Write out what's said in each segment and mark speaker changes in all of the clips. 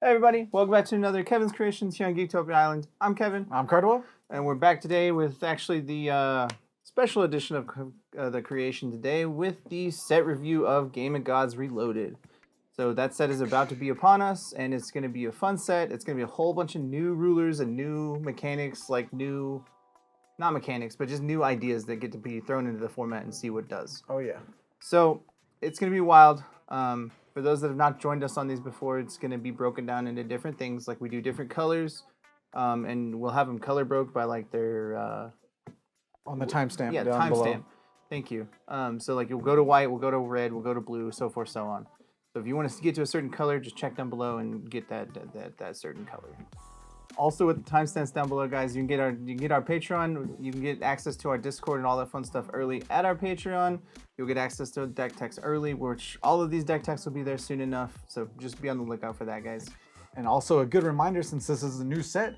Speaker 1: Hey everybody, welcome back to another Kevin's Kreations here on Geektopia Island. I'm Kevin.
Speaker 2: I'm Cardwell.
Speaker 1: And we're back today with actually the special edition of the Kreation today with the set review of Game of Gods Reloaded. So that set is about to be upon us, and it's going to be a fun set. It's going to be a whole bunch of new rulers and new mechanics, like new, not mechanics, but just new ideas that get to be thrown into the format and see what it does.
Speaker 2: Oh yeah.
Speaker 1: So it's going to be wild. For those that have not joined us on these before, it's going to be broken down into different things. Like we do different colors, and we'll have them color broke by like their
Speaker 2: on the timestamp.
Speaker 1: Yeah,
Speaker 2: down below.
Speaker 1: timestamp. Thank you. So like you'll go to white, we'll go to red, we'll go to blue, so forth, so on. So if you want us to get to a certain color, just check down below and get that certain color. Also, with the timestamps down below, guys, you can get our Patreon. You can get access to our Discord and all that fun stuff early at our Patreon. You'll get access to deck text early, which all of these deck texts will be there soon enough. So just be on the lookout for that, guys.
Speaker 2: And also a good reminder, since this is a new set,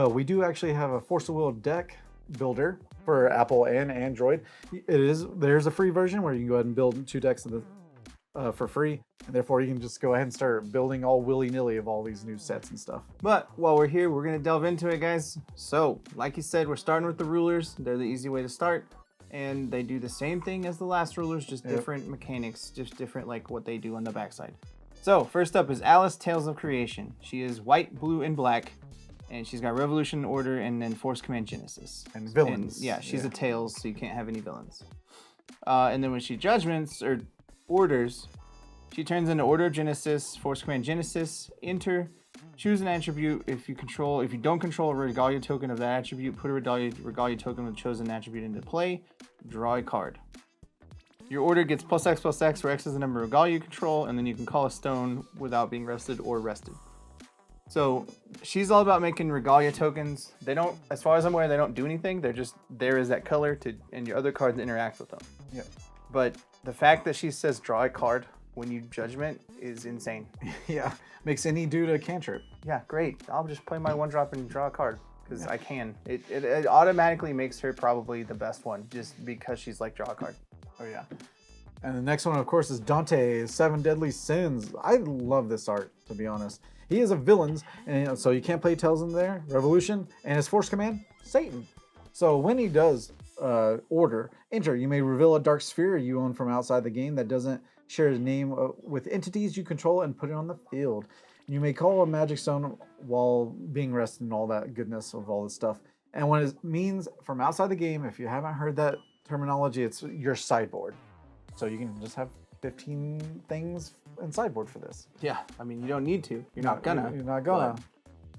Speaker 2: we do actually have a Force of Will deck builder for Apple and Android. There's a free version where you can go ahead and build 2 decks for free, and therefore you can just go ahead and start building all willy-nilly of all these new sets and stuff.
Speaker 1: But while we're here, we're going to delve into it, guys. So, like you said, we're starting with the rulers. They're the easy way to start, and they do the same thing as the last rulers, just different mechanics, just different like what they do on the backside. So, first up is Alice, Tales of Creation. She is white, blue, and black, and she's got Revolution, Order, and then Force Command Genesis.
Speaker 2: And villains.
Speaker 1: And, she's a Tails, so you can't have any villains. And then when she judgments, or orders, she turns into Order of Genesis, Force Command Genesis, enter, choose an attribute. If you don't control a Regalia token of that attribute, put a Regalia token with the chosen attribute into play, draw a card. Your order gets +X/+X, where X is the number of Regalia you control, and then you can call a stone without being rested or rested. So she's all about making Regalia tokens. They don't, as far as I'm aware, they don't do anything. They're just there as that color and your other cards interact with them.
Speaker 2: Yeah.
Speaker 1: But the fact that she says draw a card when you judgment is insane.
Speaker 2: Yeah, makes any dude a cantrip.
Speaker 1: Yeah, great. I'll just play my 1-drop and draw a card because I can. It automatically makes her probably the best one just because she's like draw a card.
Speaker 2: Oh yeah. And the next one, of course, is Dante's 7 Deadly Sins. I love this art, to be honest. He is a villain, and so you can't play Tails in there. Revolution, and his Force Command, Satan. So when he does order, enter, you may reveal a dark sphere you own from outside the game that doesn't share his name with entities you control and put it on the field. You may call a magic stone while being rested and all that goodness of all this stuff. And when it means from outside the game, if you haven't heard that terminology, it's your sideboard. So you can just have 15 things in sideboard for this.
Speaker 1: Yeah, I mean, you don't need to. You're not gonna.
Speaker 2: You're not gonna.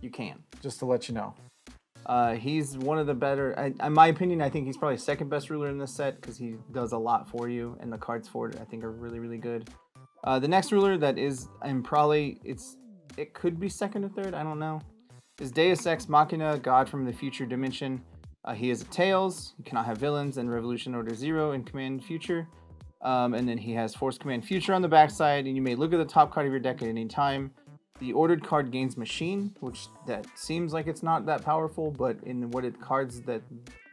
Speaker 1: You can.
Speaker 2: Just to let you know.
Speaker 1: He's one of the better, in my opinion, I think he's probably second best ruler in this set because he does a lot for you, and the cards for it I think are really, really good. The next ruler that is, it could be second or third, I don't know, is Deus Ex Machina, God from the Future Dimension. He is a Tails, he cannot have villains, and Revolution Order 0 in Command Future. And then he has Force Command Future on the backside, and you may look at the top card of your deck at any time. The ordered card gains Machine, which that seems like it's not that powerful, but in cards that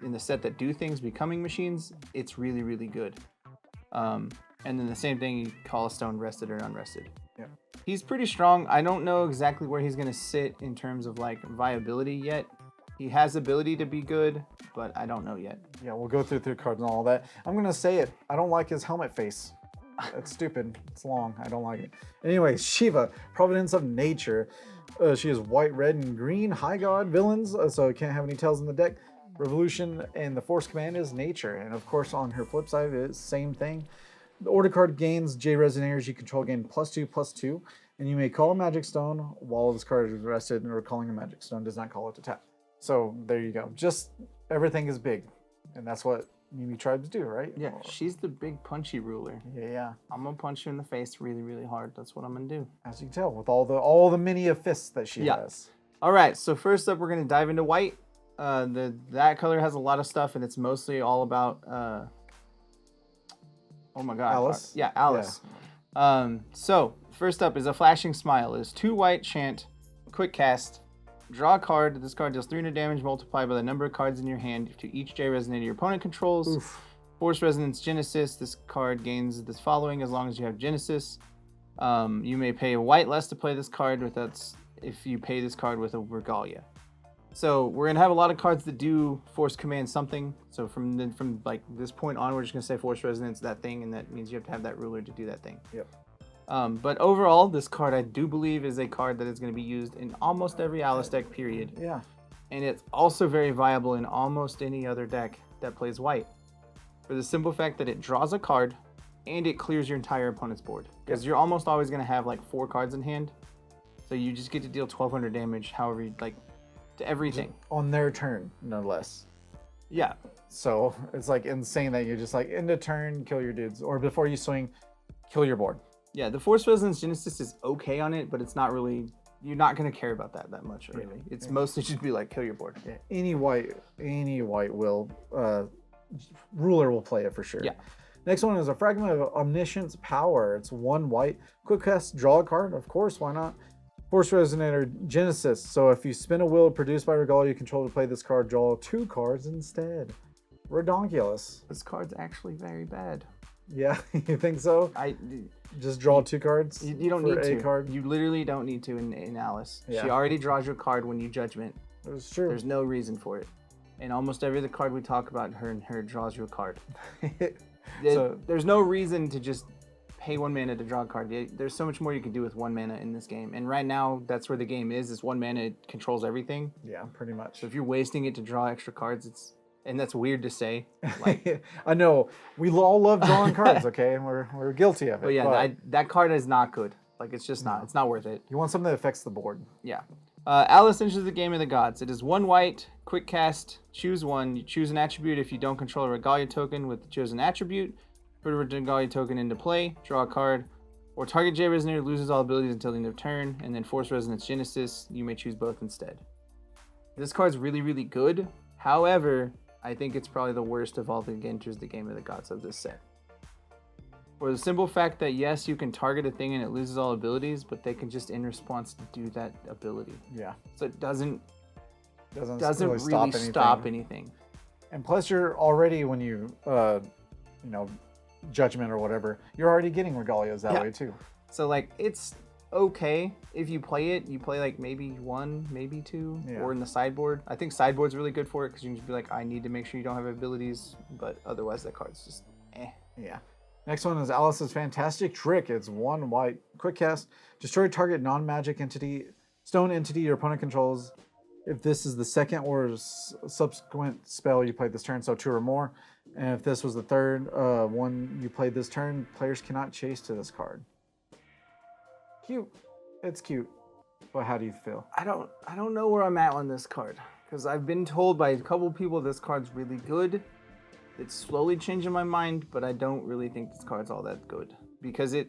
Speaker 1: in the set that do things becoming machines, it's really, really good. And then the same thing, you call a stone rested or unrested.
Speaker 2: Yeah.
Speaker 1: He's pretty strong. I don't know exactly where he's gonna sit in terms of like viability yet. He has ability to be good, but I don't know yet.
Speaker 2: Yeah, we'll go through cards and all that. I'm gonna say it. I don't like his helmet face. It's stupid. It's long. I don't like it. Anyway, Shiva, Providence of Nature. She is white, red, and green. High God villains, so can't have any tails in the deck. Revolution and the Force Command is Nature. And of course, on her flip side, it's same thing. The order card gains J Resident Energy Control, gain +2/+2. And you may call a Magic Stone while this card is rested, or calling a Magic Stone does not call it to tap. So there you go. Just everything is big. And that's what Mimi tribes do, right?
Speaker 1: Yeah, she's the big punchy ruler.
Speaker 2: Yeah.
Speaker 1: I'm gonna punch you in the face really, really hard. That's what I'm gonna do.
Speaker 2: As you can tell, with all the many of fists that she has.
Speaker 1: All right, so first up, we're gonna dive into white. That color has a lot of stuff, and it's mostly all about. Oh my God,
Speaker 2: Alice.
Speaker 1: Yeah, Alice. Yeah. So first up is a flashing smile. It is 2 white, chant, quick cast. Draw a card. This card deals 300 damage multiplied by the number of cards in your hand to each J resonator your opponent controls. Oof. Force Resonance Genesis. This card gains this following as long as you have Genesis. You may pay a white less to play this card if you pay this card with a Regalia. So we're gonna have a lot of cards that do Force Command something. So from like this point on, we're just gonna say Force Resonance, that thing, and that means you have to have that ruler to do that thing.
Speaker 2: Yep.
Speaker 1: But overall, this card I do believe is a card that is going to be used in almost every Alice deck, period.
Speaker 2: Yeah.
Speaker 1: And it's also very viable in almost any other deck that plays white. For the simple fact that it draws a card and it clears your entire opponent's board. Because you're almost always going to have like 4 cards in hand. So you just get to deal 1200 damage, however you like, to everything.
Speaker 2: On their turn, no less.
Speaker 1: Yeah.
Speaker 2: So it's like insane that you're just like, end of turn, kill your dudes. Or before you swing, kill your board.
Speaker 1: Yeah, the Force Resonance Genesis is okay on it, but it's not really... You're not going to care about that much, really. It's mostly just be like, kill your board.
Speaker 2: Yeah. Any white will... ruler will play it for sure.
Speaker 1: Yeah.
Speaker 2: Next one is a Fragment of Omniscience Power. It's 1 white. Quick cast, draw a card. Of course, why not? Force Resonator Genesis. So if you spin a will produced by Regalia you control to play this card, draw 2 cards instead. Redonkulous.
Speaker 1: This card's actually very bad.
Speaker 2: Yeah, you think so? Just draw 2 cards.
Speaker 1: You don't need to.
Speaker 2: Card.
Speaker 1: You literally don't need to in Alice.
Speaker 2: Yeah.
Speaker 1: She already draws your card when you Judgment.
Speaker 2: It's true.
Speaker 1: There's no reason for it. And almost every other card we talk about, her draws you a card. There's no reason to just pay 1 mana to draw a card. There's so much more you can do with 1 mana in this game. And right now, that's where the game is 1 mana, it controls everything.
Speaker 2: Yeah, pretty much.
Speaker 1: So if you're wasting it to draw extra cards, and that's weird to say. Like,
Speaker 2: I know. We all love drawing cards, okay? And we're guilty of it.
Speaker 1: But yeah, that card is not good. Like, it's just not. It's not worth it.
Speaker 2: You want something that affects the board.
Speaker 1: Yeah. Alice enters the Game of the Gods. It is 1 white, quick cast, choose 1. You choose an attribute if you don't control a Regalia token with the chosen attribute. Put a Regalia token into play, draw a card, or target J Resonator loses all abilities until the end of turn, and then Force Resonance Genesis. You may choose both instead. This card's really, really good. However, I think it's probably the worst of all that enters the Game of the Gods of this set. For the simple fact that yes, you can target a thing and it loses all abilities, but they can just in response do that ability.
Speaker 2: Yeah.
Speaker 1: So it doesn't
Speaker 2: really
Speaker 1: stop anything.
Speaker 2: And plus, you're already when you Judgment or whatever, you're already getting Regalias that way too.
Speaker 1: So like it's okay if you play it. You play like maybe 1, maybe 2, or in the sideboard. I think sideboard's really good for it because you can just be like, I need to make sure you don't have abilities, but otherwise that card's just eh.
Speaker 2: Yeah. Next one is Alice's Fantastic Trick. It's 1 white, quick cast, destroy target non-magic stone entity your opponent controls. If this is the second or subsequent spell you played this turn, so 2 or more. And if this was the third one you played this turn, players cannot chase to this card. Cute. It's cute. But how do you feel?
Speaker 1: I don't know where I'm at on this card because I've been told by a couple people this card's really good. It's slowly changing my mind, but I don't really think this card's all that good because it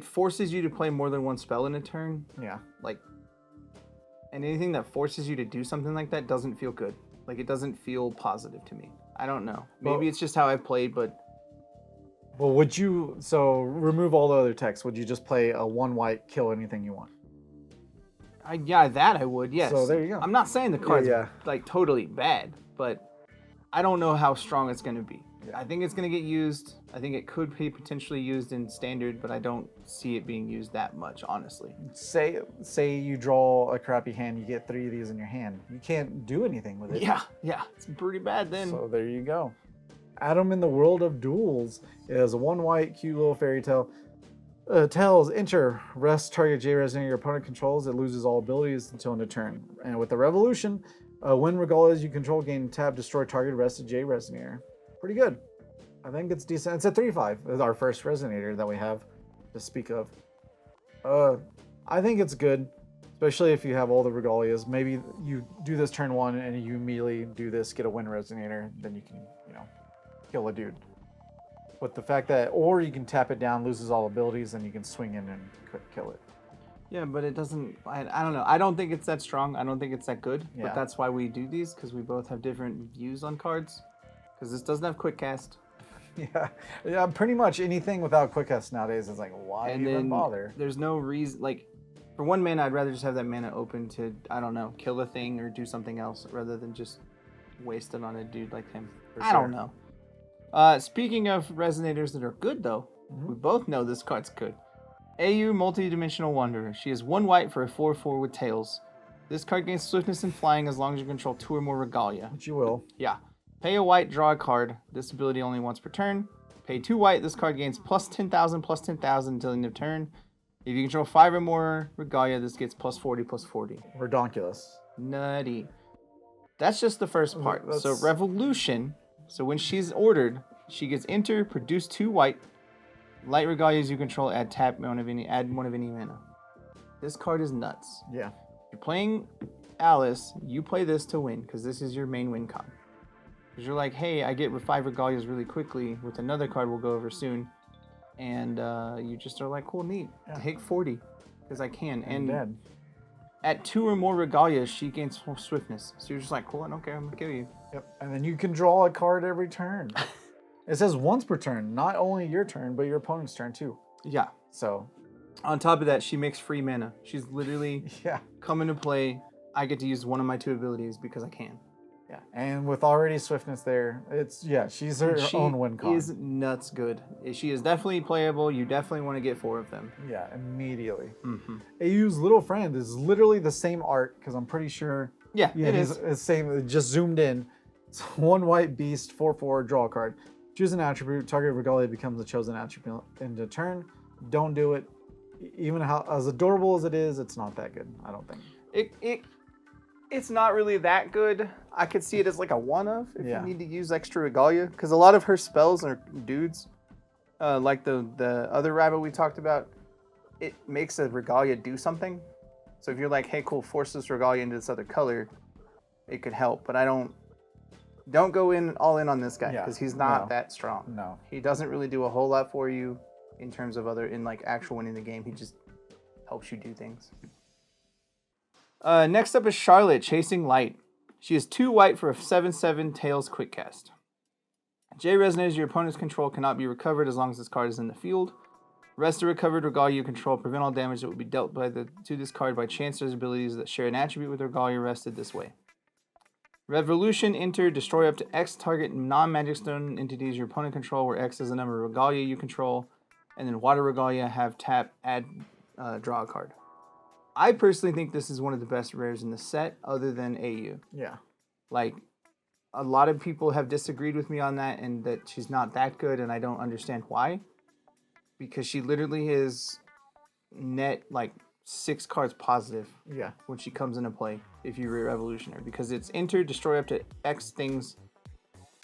Speaker 1: forces you to play more than 1 spell in a turn.
Speaker 2: Yeah.
Speaker 1: And anything that forces you to do something like that doesn't feel good. Like, it doesn't feel positive to me. I don't know. Maybe it's just how I've played, but...
Speaker 2: Well, would you... So, remove all the other text. Would you just play a 1 white, kill anything you want?
Speaker 1: Yeah, that I would, yes.
Speaker 2: So, there you go.
Speaker 1: I'm not saying the card's, totally bad, but I don't know how strong it's going to be. Yeah. I think it's going to get used. I think it could be potentially used in Standard, but I don't see it being used that much, honestly.
Speaker 2: Say you draw a crappy hand, you get 3 of these in your hand. You can't do anything with it.
Speaker 1: Yeah, it's pretty bad then.
Speaker 2: So there you go. Adam in the World of Duels is a 1 white, cute little fairy tale. Tells, enter, rest target J Resonator your opponent controls. It loses all abilities until end of turn. And with the Revolution, when Regalias you control gain tap, destroy target rested J Resonator. Pretty good. I think it's decent. It's a 3/5. It's our first Resonator that we have to speak of. I think it's good, especially if you have all the Regalias. Maybe you do this turn 1 and you immediately do this, get a Wind Resonator, then you can, kill a dude. With the fact that, or you can tap it down, loses all abilities, and you can swing in and kill it.
Speaker 1: Yeah, but it doesn't, I don't know. I don't think it's that strong. I don't think it's that good. Yeah. But that's why we do these, because we both have different views on cards. Because this doesn't have quick cast.
Speaker 2: Yeah, pretty much anything without quick cast nowadays is like, why even bother?
Speaker 1: There's no reason, for 1 mana, I'd rather just have that mana open to, I don't know, kill a thing or do something else rather than just waste it on a dude like him. I don't know. Speaking of Resonators that are good, though, we both know this card's good. AU Multi-Dimensional Wanderer. She is 1 white for a 4/4 with tails. This card gains swiftness and flying as long as you control 2 or more regalia.
Speaker 2: Which you will.
Speaker 1: Yeah. Pay a white, draw a card. This ability only once per turn. Pay 2 white. This card gains plus 10,000 until the end of turn. If you control 5 or more regalia, this gets plus 40.
Speaker 2: Redonkulous.
Speaker 1: Nutty. That's just the first part.
Speaker 2: That's-
Speaker 1: So Revolution. So when she's ordered, she gets enter, produce 2 white. Light regalias you control, add one of any mana. This card is nuts.
Speaker 2: Yeah.
Speaker 1: You're playing Alice, you play this to win, because this is your main win card. Because you're like, hey, I get 5 regalias really quickly with another card we'll go over soon. And you just are like, cool, neat.
Speaker 2: Yeah.
Speaker 1: Take 40, because I can. And
Speaker 2: dead.
Speaker 1: at 2 or more regalias, she gains swiftness. So you're just like, cool, I don't care, I'm going to kill you.
Speaker 2: Yep. And then you can draw a card every turn. It says once per turn, not only your turn, but your opponent's turn too.
Speaker 1: Yeah.
Speaker 2: So,
Speaker 1: On top of that, she makes free mana. She's literally
Speaker 2: yeah.
Speaker 1: come into play. I get to use one of my 2 abilities because I can.
Speaker 2: Yeah. And with already swiftness there, she's her own win con.
Speaker 1: She is nuts good. She is definitely playable. You definitely want to get 4 of them.
Speaker 2: Yeah, immediately.
Speaker 1: Mm-hmm.
Speaker 2: AU's little friend is literally the same art, because I'm pretty sure.
Speaker 1: Yeah, it is.
Speaker 2: It's same, it just zoomed in. It's 1 white beast, 4/4, draw a card. Choose an attribute. Target regalia becomes the chosen attribute into turn. Don't do it. Even how as adorable as it is, it's not that good. I don't think.
Speaker 1: It's not really that good. I could see it as like a one-of if
Speaker 2: Yeah.
Speaker 1: you need to use extra regalia, because a lot of her spells are dudes. Like the other rabbit we talked about, it makes a regalia do something. So if you're like, hey, cool, force this regalia into this other color, it could help. But don't go all in on this guy, because he's not that strong.
Speaker 2: No.
Speaker 1: He doesn't really do a whole lot for you in terms of actual winning the game. He just helps you do things. Next up is Charlotte, Chasing Light. She is 2 white for a 7/7 Tails quick cast. J resonates. Your opponent's control cannot be recovered as long as this card is in the field. Rest the recovered regalia you control. Prevent all damage that would be dealt to this card by chancellor's abilities that share an attribute with regalia rested this way. Revolution, enter, destroy up to X target non-magic stone entities your opponent control, where X is the number of regalia you control, and then water regalia have tap, add, draw a card. I personally think this is one of the best rares in the set, other than AU.
Speaker 2: Yeah.
Speaker 1: Like, a lot of people have disagreed with me on that, and that she's not that good, and I don't understand why. Because she literally is net, like, 6 cards positive
Speaker 2: Yeah.
Speaker 1: when she comes into play if you revolution her, because it's enter, destroy up to X things.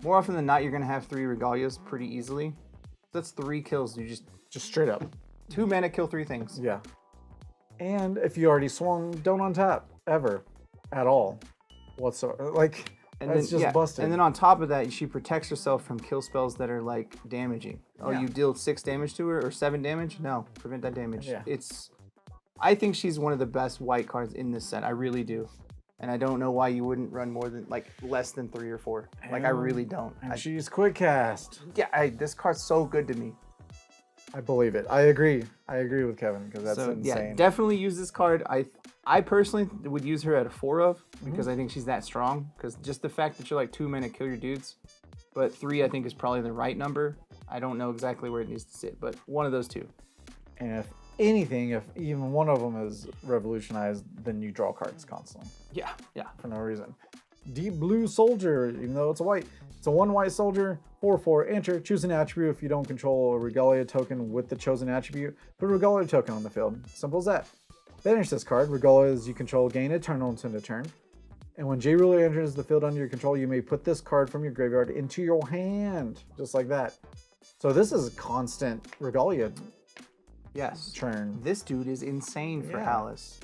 Speaker 1: More often than not, you're going to have 3 regalias pretty easily. That's 3 kills. You just
Speaker 2: straight up.
Speaker 1: 2 mana kill 3 things.
Speaker 2: Yeah. And if you already swung, don't untap ever at all whatsoever. Like,
Speaker 1: And
Speaker 2: that's
Speaker 1: then,
Speaker 2: just busted.
Speaker 1: And then on top of that, she protects herself from kill spells that are like damaging. Oh,
Speaker 2: Yeah.
Speaker 1: you deal 6 damage to her or 7 damage? No, prevent that damage.
Speaker 2: Yeah.
Speaker 1: I think she's one of the best white cards in this set. I really do. And I don't know why you wouldn't run less than 3 or 4. Like, I really don't.
Speaker 2: And she's quick cast.
Speaker 1: Yeah, this card's so good to me.
Speaker 2: I believe it. I agree. I agree with Kevin, because that's insane.
Speaker 1: Yeah, definitely use this card. I personally would use her at a 4 of, because I think she's that strong. Because just the fact that you're like 2 mana kill your dudes, but 3 I think is probably the right number. I don't know exactly where it needs to sit, but one of those 2.
Speaker 2: And if anything, if even one of them is revolutionized, then you draw cards constantly.
Speaker 1: Yeah.
Speaker 2: For no reason. Deep Blue Soldier, even though it's a white. It's a 1 white soldier, 4/4, enter, choose an attribute. If you don't control a regalia token with the chosen attribute, put a regalia token on the field. Simple as that. Banish this card. Regalias you control gain eternal until the turn. And when J Ruler enters the field under your control, you may put this card from your graveyard into your hand. Just like that. So this is constant regalia
Speaker 1: Yes.
Speaker 2: churn.
Speaker 1: This dude is insane for
Speaker 2: Yeah.
Speaker 1: Alice.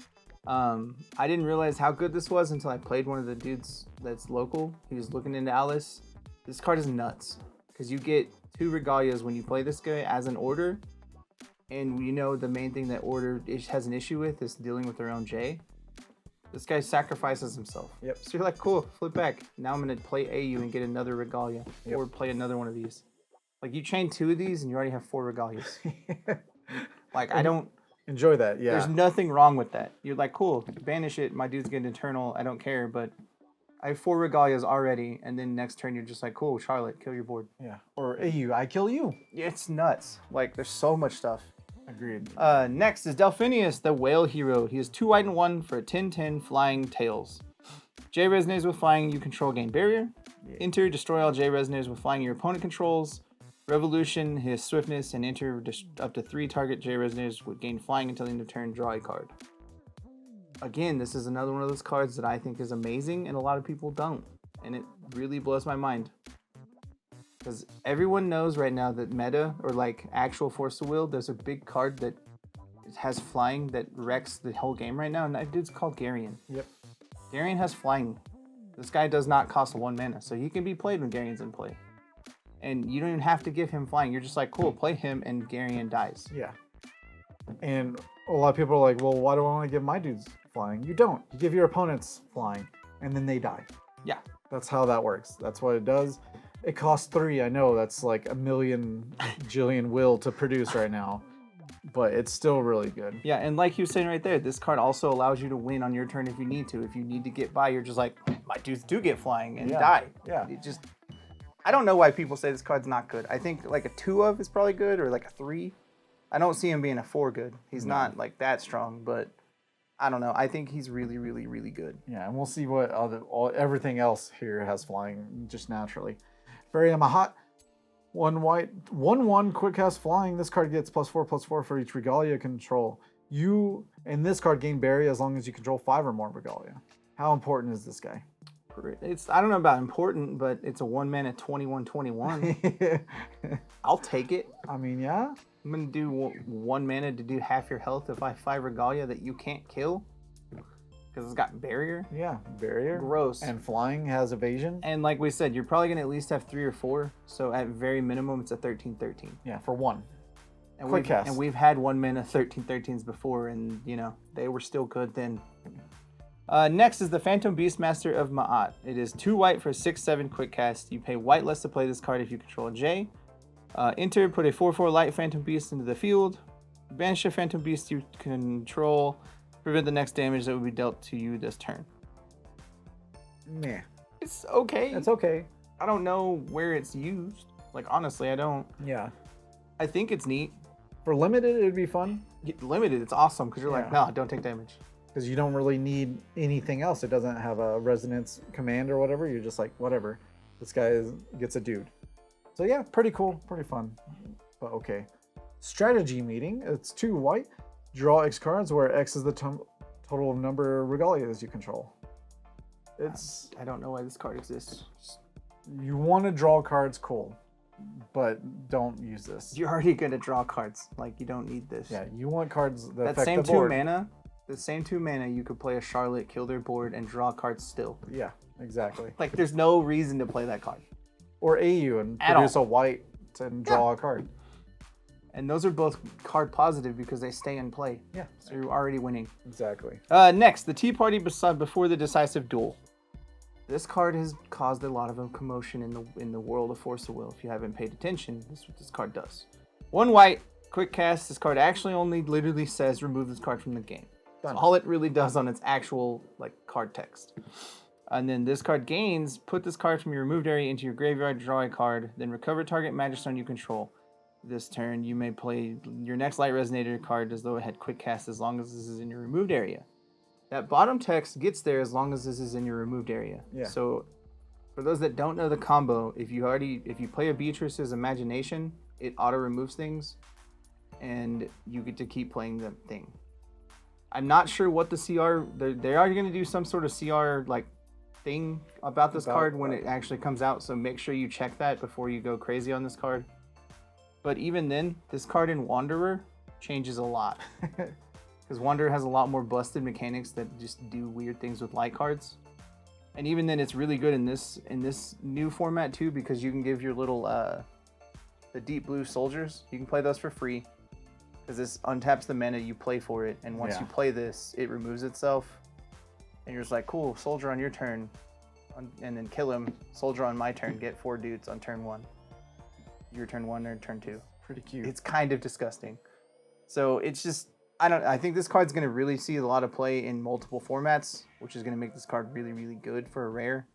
Speaker 1: I didn't realize how good this was until I played one of the dudes that's local. He was looking into Alice. This card is nuts, because you get 2 regalias when you play this guy as an order. And you know the main thing that order has an issue with is dealing with their own J. This guy sacrifices himself.
Speaker 2: Yep.
Speaker 1: So you're like, cool, flip back. Now I'm going to play AU and get another regalia.
Speaker 2: Yep.
Speaker 1: Or play another one of these. Like, you chain 2 of these and you already have 4 regalias. Like, I don't...
Speaker 2: Enjoy that, yeah.
Speaker 1: There's nothing wrong with that. You're like, cool, banish it. My dude's getting eternal. I don't care, but I have 4 regalias already. And then next turn, you're just like, cool, Charlotte, kill your board.
Speaker 2: Yeah. Or AU, I kill you.
Speaker 1: Yeah, it's nuts. Like, there's so much stuff.
Speaker 2: Agreed.
Speaker 1: Next is Delphinius, the whale hero. He is 2 white and 1 for a 10/10 flying tails. J resonates with flying you control gain barrier.
Speaker 2: Yeah.
Speaker 1: Enter, destroy all J resonates with flying your opponent controls. Revolution, his swiftness, and enter up to 3 target J resonators would gain flying until the end of turn, draw a card. Again, this is another one of those cards that I think is amazing and a lot of people don't. And it really blows my mind. Because everyone knows right now that meta, or like actual Force of Will, there's a big card that has flying that wrecks the whole game right now, and that dude's called Garion.
Speaker 2: Yep.
Speaker 1: Garion has flying. This guy does not cost 1 mana, so he can be played when Garion's in play. And you don't even have to give him flying. You're just like, cool, play him, and Garion dies.
Speaker 2: Yeah. And a lot of people are like, well, why do I want to give my dudes flying? You don't. You give your opponents flying, and then they die.
Speaker 1: Yeah.
Speaker 2: That's how that works. That's what it does. It costs 3. I know that's like a million jillion will to produce right now, but it's still really good.
Speaker 1: Yeah, and like you were saying right there, this card also allows you to win on your turn if you need to. If you need to get by, you're just like, my dudes do get flying and die.
Speaker 2: Yeah.
Speaker 1: It just, I don't know why people say this card's not good. I think like a 2 of is probably good, or like a 3. I don't see him being a 4 good. He's not like that strong, but I don't know. I think he's really, really, really good.
Speaker 2: Yeah, and we'll see what everything else here has flying just naturally. Fairy Mahat, 1 white, 1/1 quick cast flying. This card gets +4/+4 for each regalia control. You and this card gain berry as long as you control 5 or more regalia. How important is this guy?
Speaker 1: It's, I don't know about important, but it's a 1 mana 21/21. I'll take it.
Speaker 2: I mean, yeah.
Speaker 1: I'm gonna do 1 mana to do half your health if I have 5 regalia that you can't kill, because it's got barrier.
Speaker 2: Yeah, barrier.
Speaker 1: Gross.
Speaker 2: And flying has evasion.
Speaker 1: And like we said, you're probably gonna at least have 3 or 4. So at very minimum, it's a 13/13.
Speaker 2: Yeah, for 1.
Speaker 1: And
Speaker 2: Quick cast.
Speaker 1: And we've had 1 mana 13/13s before, and you know they were still good then. Next is the Phantom Beastmaster of Ma'at. It is 2 white for a 6/7 quick cast. You pay white less to play this card if you control a J. Enter, put a 4/4 light Phantom Beast into the field. Banish a Phantom Beast you control. Prevent the next damage that would be dealt to you this turn.
Speaker 2: Meh.
Speaker 1: It's okay.
Speaker 2: It's okay.
Speaker 1: I don't know where it's used. Like, honestly, I don't.
Speaker 2: Yeah.
Speaker 1: I think it's neat.
Speaker 2: For limited, it'd be fun.
Speaker 1: Limited, it's awesome because you're like, no, don't take damage.
Speaker 2: Because you don't really need anything else. It doesn't have a resonance command or whatever. You're just like, whatever. This guy gets a dude. So yeah, pretty cool, pretty fun, but okay. Strategy meeting. It's 2 white. Draw X cards, where X is the total number of regalias you control. It's.
Speaker 1: I don't know why this card exists.
Speaker 2: You want to draw cards, cool, but don't use this.
Speaker 1: You're already gonna draw cards. Like, you don't need this.
Speaker 2: Yeah, you want cards that affect
Speaker 1: same
Speaker 2: the board.
Speaker 1: 2 mana. The same 2 mana, you could play a Charlotte, kill their board, and draw cards still.
Speaker 2: Yeah, exactly.
Speaker 1: Like, there's no reason to play that card.
Speaker 2: Or AU and
Speaker 1: At
Speaker 2: produce
Speaker 1: all.
Speaker 2: a white and draw a card.
Speaker 1: And those are both card positive because they stay in play.
Speaker 2: Yeah,
Speaker 1: So you're already winning.
Speaker 2: exactly.
Speaker 1: Next, the Tea Party before the decisive duel. This card has caused a lot of a commotion in the world of Force of Will. If you haven't paid attention, this is what this card does. 1 white, quick cast. This card actually only literally says remove this card from the game. That's all it really does on its actual like card text. And then this card gains, put this card from your removed area into your graveyard, draw a card, then recover target magic stone you control. This turn, you may play your next Light Resonator card as though it had quick cast as long as this is in your removed area. That bottom text gets there as long as this is in your removed area.
Speaker 2: Yeah.
Speaker 1: So for those that don't know the combo, if you play a Beatrice's Imagination, it auto removes things and you get to keep playing the thing. I'm not sure what the CR, they are going to do some sort of CR like thing about this card when it actually comes out, so make sure you check that before you go crazy on this card. But even then, this card in Wanderer changes a lot. Because Wanderer has a lot more busted mechanics that just do weird things with light cards. And even then, it's really good in this new format too, because you can give your little the deep blue soldiers, you can play those for free. Because this untaps the mana, you play for it, and once you play this, it removes itself. And you're just like, cool, soldier on your turn, and then kill him. Soldier on my turn, get 4 dudes on turn 1. Your turn 1 or turn 2.
Speaker 2: Pretty cute.
Speaker 1: It's kind of disgusting. So it's just, I think this card's going to really see a lot of play in multiple formats, which is going to make this card really, really good for a rare.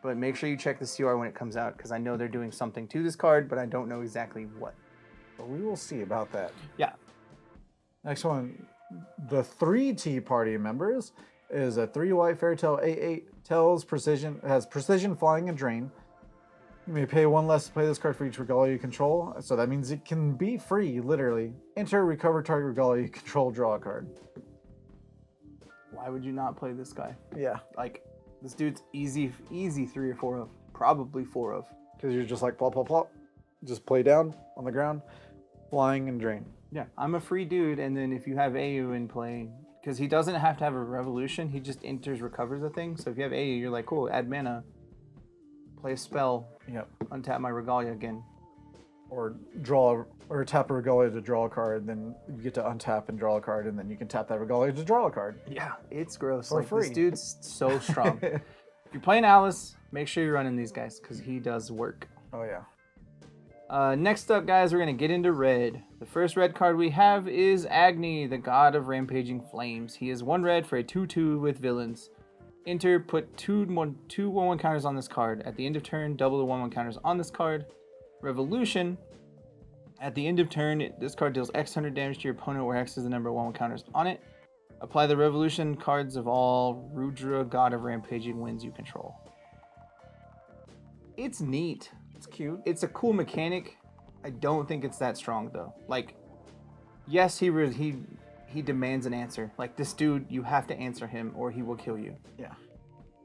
Speaker 1: But make sure you check the CR when it comes out, because I know they're doing something to this card, but I don't know exactly what.
Speaker 2: But we will see about that.
Speaker 1: Yeah.
Speaker 2: Next one, the 3 Tea Party members is a 3 white fairy tale 8/8 has precision, flying, and drain. You may pay 1 less to play this card for each regalia you control. So that means it can be free, literally. Enter, recover target regalia you control, draw a card.
Speaker 1: Why would you not play this guy?
Speaker 2: Yeah.
Speaker 1: Like, this dude's easy 3 or 4 of. Probably 4 of.
Speaker 2: Because you're just like plop, plop, plop. Just play down on the ground, flying and drain.
Speaker 1: Yeah, I'm a free dude, and then if you have AU in play, because he doesn't have to have a revolution, he just enters, recovers the thing. So if you have AU, you're like, cool, add mana, play a spell,
Speaker 2: Yep.
Speaker 1: untap my regalia again.
Speaker 2: Or tap a regalia to draw a card, then you get to untap and draw a card, and then you can tap that regalia to draw a card.
Speaker 1: Yeah, it's gross.
Speaker 2: For
Speaker 1: Like,
Speaker 2: free.
Speaker 1: this dude's so strong. If you're playing Alice, make sure you're running these guys, because he does work.
Speaker 2: Oh, yeah.
Speaker 1: Next up, guys, we're going to get into red. The first red card we have is Agni, the god of rampaging flames. He is 1 red for a 2/2 with villains. Enter, put 2 1/1 counters on this card. At the end of turn, double the 1/1 counters on this card. Revolution. At the end of turn, this card deals X hundred damage to your opponent, where X is the number of 1/1 counters on it. Apply the revolution cards of all Rudra, god of rampaging winds you control. It's neat.
Speaker 2: It's cute.
Speaker 1: It's a cool mechanic. I don't think it's that strong though. Like, yes, he demands an answer. Like, this dude, you have to answer him or he will kill you.
Speaker 2: Yeah.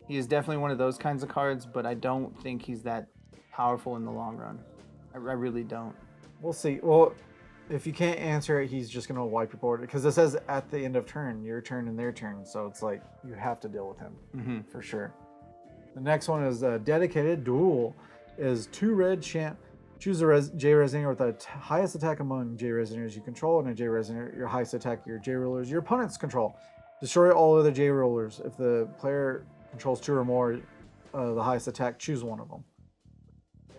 Speaker 1: He is definitely one of those kinds of cards, but I don't think he's that powerful in the long run. I really don't.
Speaker 2: We'll see. Well, if you can't answer it, he's just going to wipe your board. Because it says at the end of turn, your turn and their turn. So it's like, you have to deal with him. For sure. The next one is Dedicated Duel. Is 2 red chant. Choose a J Resonator with the highest attack among J Resonators you control, and a J Resonator, your highest attack, your J Rulers, your opponents control. Destroy all other J Rulers. If the player controls 2 or more, the highest attack, choose one of them.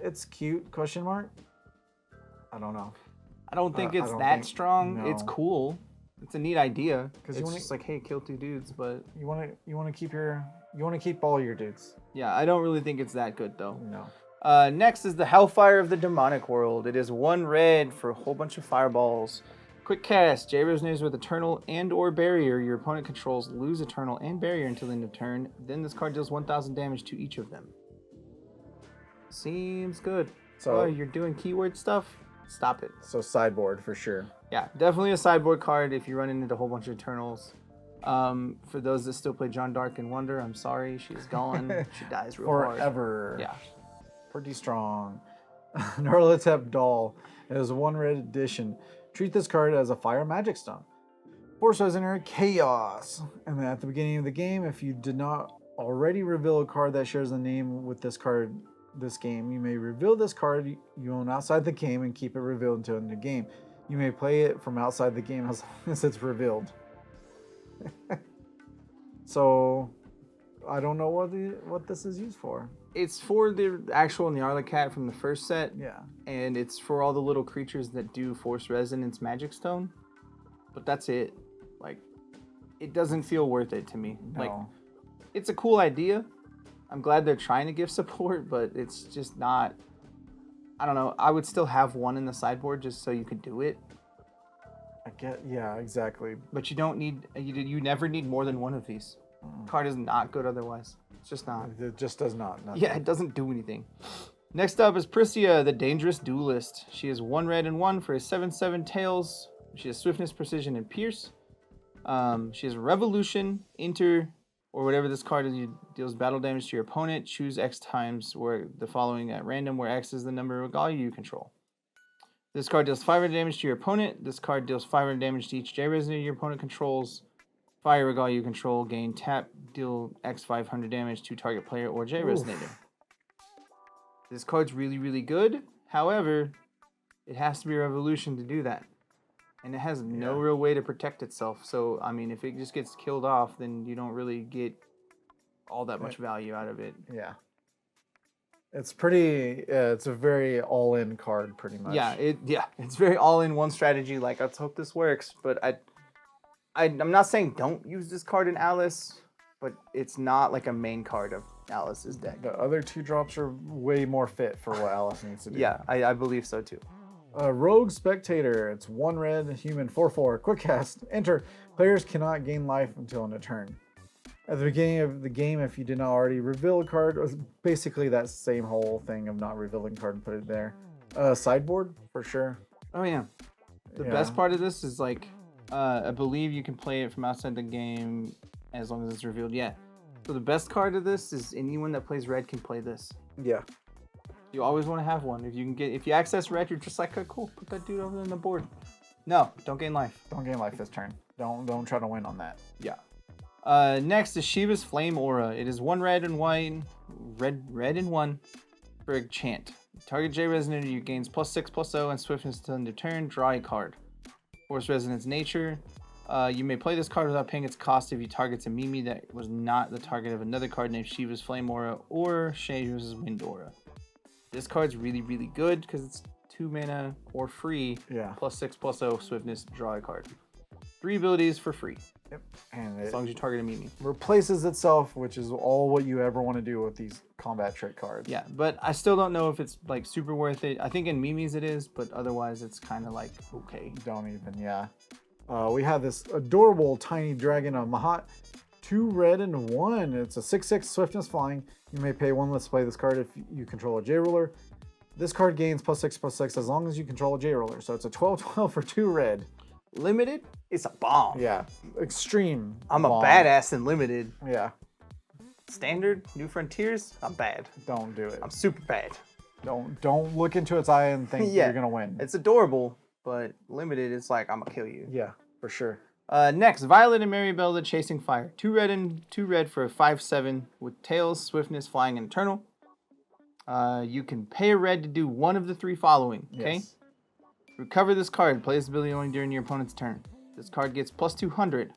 Speaker 2: It's cute, question mark? I don't know.
Speaker 1: I don't think it's strong. No. It's cool. It's a neat idea. Because it's just like, hey, kill 2 dudes, but
Speaker 2: you want to keep all your dudes.
Speaker 1: Yeah, I don't really think it's that good though.
Speaker 2: No.
Speaker 1: Next is the Hellfire of the Demonic World. It is 1 red for a whole bunch of fireballs. Quick cast. J Resonators with Eternal and or Barrier your opponent controls lose Eternal and Barrier until the end of turn. Then this card deals 1,000 damage to each of them. Seems good. So you're doing keyword stuff? Stop it.
Speaker 2: So sideboard for sure.
Speaker 1: Yeah, definitely a sideboard card if you're running into a whole bunch of Eternals. For those that still play John Dark and Wonder, I'm sorry, she's gone. She dies real hard.
Speaker 2: Forever.
Speaker 1: Yeah.
Speaker 2: Pretty strong. Narlatep Doll is 1 red edition. Treat this card as a fire magic stone. Force Resonator Chaos. And then at the beginning of the game, if you did not already reveal a card that shares a name with this card this game, you may reveal this card you own outside the game and keep it revealed until the end of the game. You may play it from outside the game as long as it's revealed. So, I don't know what this is used for.
Speaker 1: It's for the actual Nyarlathotep from the first set.
Speaker 2: Yeah.
Speaker 1: And it's for all the little creatures that do Force Resonance Magic Stone. But that's it. Like, it doesn't feel worth it to me.
Speaker 2: No.
Speaker 1: Like, it's a cool idea. I'm glad they're trying to give support, but it's just not... I don't know. I would still have one in the sideboard just so you could do it.
Speaker 2: Yeah, exactly.
Speaker 1: But you don't need... You never need more than one of these. Card is not good otherwise. It's just not.
Speaker 2: It just does not. Nothing.
Speaker 1: Yeah, it doesn't do anything. Next up is Priscia, the Dangerous Duelist. She is 1 red and 1 for a 7/7 tails. She has Swiftness, Precision, and Pierce. She has Revolution, Enter, or whatever this card is, deals battle damage to your opponent. Choose X times where the following at random, where X is the number of regalia you control. This card deals 500 damage to your opponent. This card deals 500 damage to each J Resonator your opponent controls. Fire regalia you control, gain tap, deal X 500 damage to target player or J Resonator. This card's really, really good. However, it has to be a revolution to do that. And it has no real way to protect itself. So, I mean, if it just gets killed off, then you don't really get all that much value out of it.
Speaker 2: Yeah. It's pretty, it's a very all-in card, pretty much.
Speaker 1: Yeah, it's very all-in one strategy. Like, let's hope this works. But I'm not saying don't use this card in Alice, but it's not like a main card of Alice's deck.
Speaker 2: The other 2 drops are way more fit for what Alice needs to do.
Speaker 1: Yeah, I believe so too.
Speaker 2: Rogue Spectator. It's 1 red, human, 4/4. Quick cast. Enter. Players cannot gain life until end of turn. At the beginning of the game, if you did not already reveal a card, it was basically that same whole thing of not revealing a card and put it there. Sideboard, for sure.
Speaker 1: Oh, yeah. The best part of this is, like, I believe you can play it from outside the game as long as it's revealed. Yeah. So the best card of this is anyone that plays red can play this.
Speaker 2: Yeah.
Speaker 1: You always want to have one. If you access red, you're just like, oh, cool, put that dude over on the board. No, don't gain life.
Speaker 2: Don't gain life this turn. Don't try to win on that.
Speaker 1: Yeah. Next is Shiva's Flame Aura. It is 1 red and white, red and 1 for a chant. Target J Resonator, you gains +6/+0 and swiftness until end of turn. Draw a card. Force Resonance Nature. You may play this card without paying its cost if you target a Mimi that was not the target of another card named Shiva's Flame Aura or Shiva's Wind Aura. This card's really, really good because it's 2 mana or free.
Speaker 2: Yeah.
Speaker 1: +6/+0 swiftness, draw a card. 3 abilities for free.
Speaker 2: Yep. And
Speaker 1: As long as you target a Mimi.
Speaker 2: replaces itself, which is all what you ever want to do with these combat trick cards.
Speaker 1: Yeah, but I still don't know if it's like super worth it. I think in Mimi's it is, but otherwise it's kind of like okay.
Speaker 2: Don't even, yeah. We have this adorable tiny dragon of Mahat. 2 red and 1. It's a 6/6 swiftness flying. You may pay 1 less to play this card if you control a J ruler. This card gains +6/+6 as long as you control a J ruler. So it's a 12/12 for 2 red.
Speaker 1: Limited, it's a bomb.
Speaker 2: Yeah, extreme.
Speaker 1: I'm
Speaker 2: bomb.
Speaker 1: a badass in limited.
Speaker 2: Yeah,
Speaker 1: Standard, New Frontiers, I'm bad.
Speaker 2: don't do it.
Speaker 1: I'm super bad.
Speaker 2: Don't look into its eye and think
Speaker 1: Yeah.
Speaker 2: you're gonna win.
Speaker 1: It's adorable, but limited, it's like I'm gonna kill you.
Speaker 2: Yeah, for sure.
Speaker 1: Next, Violet and Maribel, the Chasing Fire. 2 red and 2 red for a 5/7 with Tails, Swiftness, Flying, and Eternal. You can pay a red to do one of the 3 following. Okay.
Speaker 2: Yes.
Speaker 1: Recover this card. Play this ability only during your opponent's turn. This card gets +200.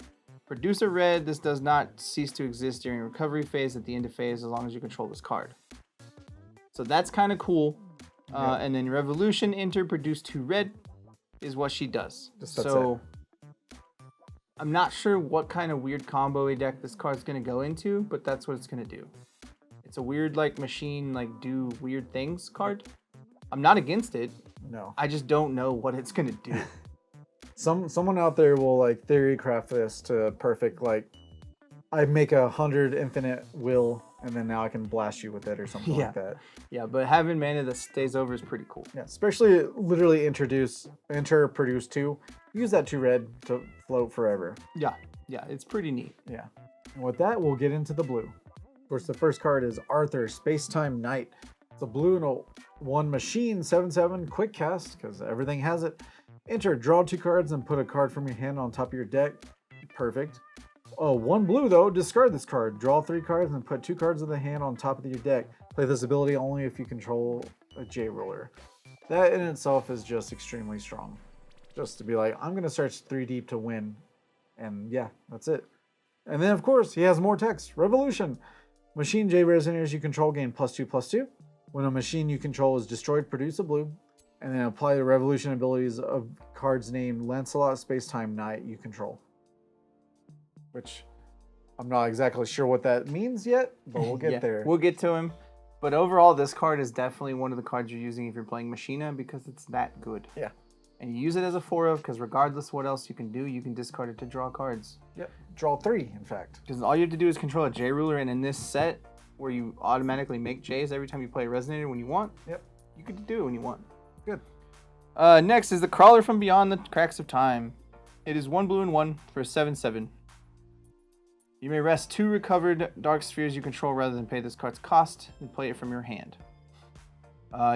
Speaker 1: Produce a red. This does not cease to exist during recovery phase at the end of phase as long as you control this card. So that's kind of cool.
Speaker 2: Yeah.
Speaker 1: And then Revolution, enter, produce 2 red is what she does.
Speaker 2: That's
Speaker 1: So I'm not sure what kind of weird combo deck this card's going to go into, but that's what it's going to do. It's a weird like machine like do weird things card. I'm not against it.
Speaker 2: No.
Speaker 1: I just don't know what it's gonna do.
Speaker 2: Someone out there will like theory craft this to perfect, like I make 100 infinite will and then now I can blast you with it or something like that.
Speaker 1: Yeah, but having mana that stays over is pretty cool.
Speaker 2: Yeah, especially literally enter, produce 2. Use that 2 red to float forever.
Speaker 1: Yeah, it's pretty neat.
Speaker 2: Yeah. And with that, we'll get into the blue. Of course, the first card is Arthur, Spacetime Knight. It's a blue and a 1 machine, 7/7, quick cast, because everything has it. Enter, draw 2 cards and put a card from your hand on top of your deck. Perfect. Oh, 1 blue though, discard this card. Draw 3 cards and put 2 cards of the hand on top of your deck. Play this ability only if you control a J ruler. That in itself is just extremely strong. Just to be like, I'm gonna search 3 deep to win. And yeah, that's it. And then of course, he has more text. Revolution. Machine J Resonators you control gain +2/+2. When a machine you control is destroyed, produce a blue. And then apply the Revolution abilities of cards named Lancelot Spacetime Knight you control. Which I'm not exactly sure what that means yet, but we'll get there.
Speaker 1: We'll get to him. But overall, this card is definitely one of the cards you're using if you're playing Machina because it's that good.
Speaker 2: Yeah.
Speaker 1: And you use it as a 4/of because regardless what else you can do, you can discard it to draw cards.
Speaker 2: Yep. Draw 3, in fact.
Speaker 1: Because all you have to do is control a J ruler, and in this set, where you automatically make J's every time you play a Resonator when you want,
Speaker 2: Yep.
Speaker 1: you get to do it when you want.
Speaker 2: Good.
Speaker 1: Next is the Crawler from Beyond the Cracks of Time. It is 1 blue and 1 for a 7/7. You may rest 2 recovered Dark Spheres you control rather than pay this card's cost and play it from your hand.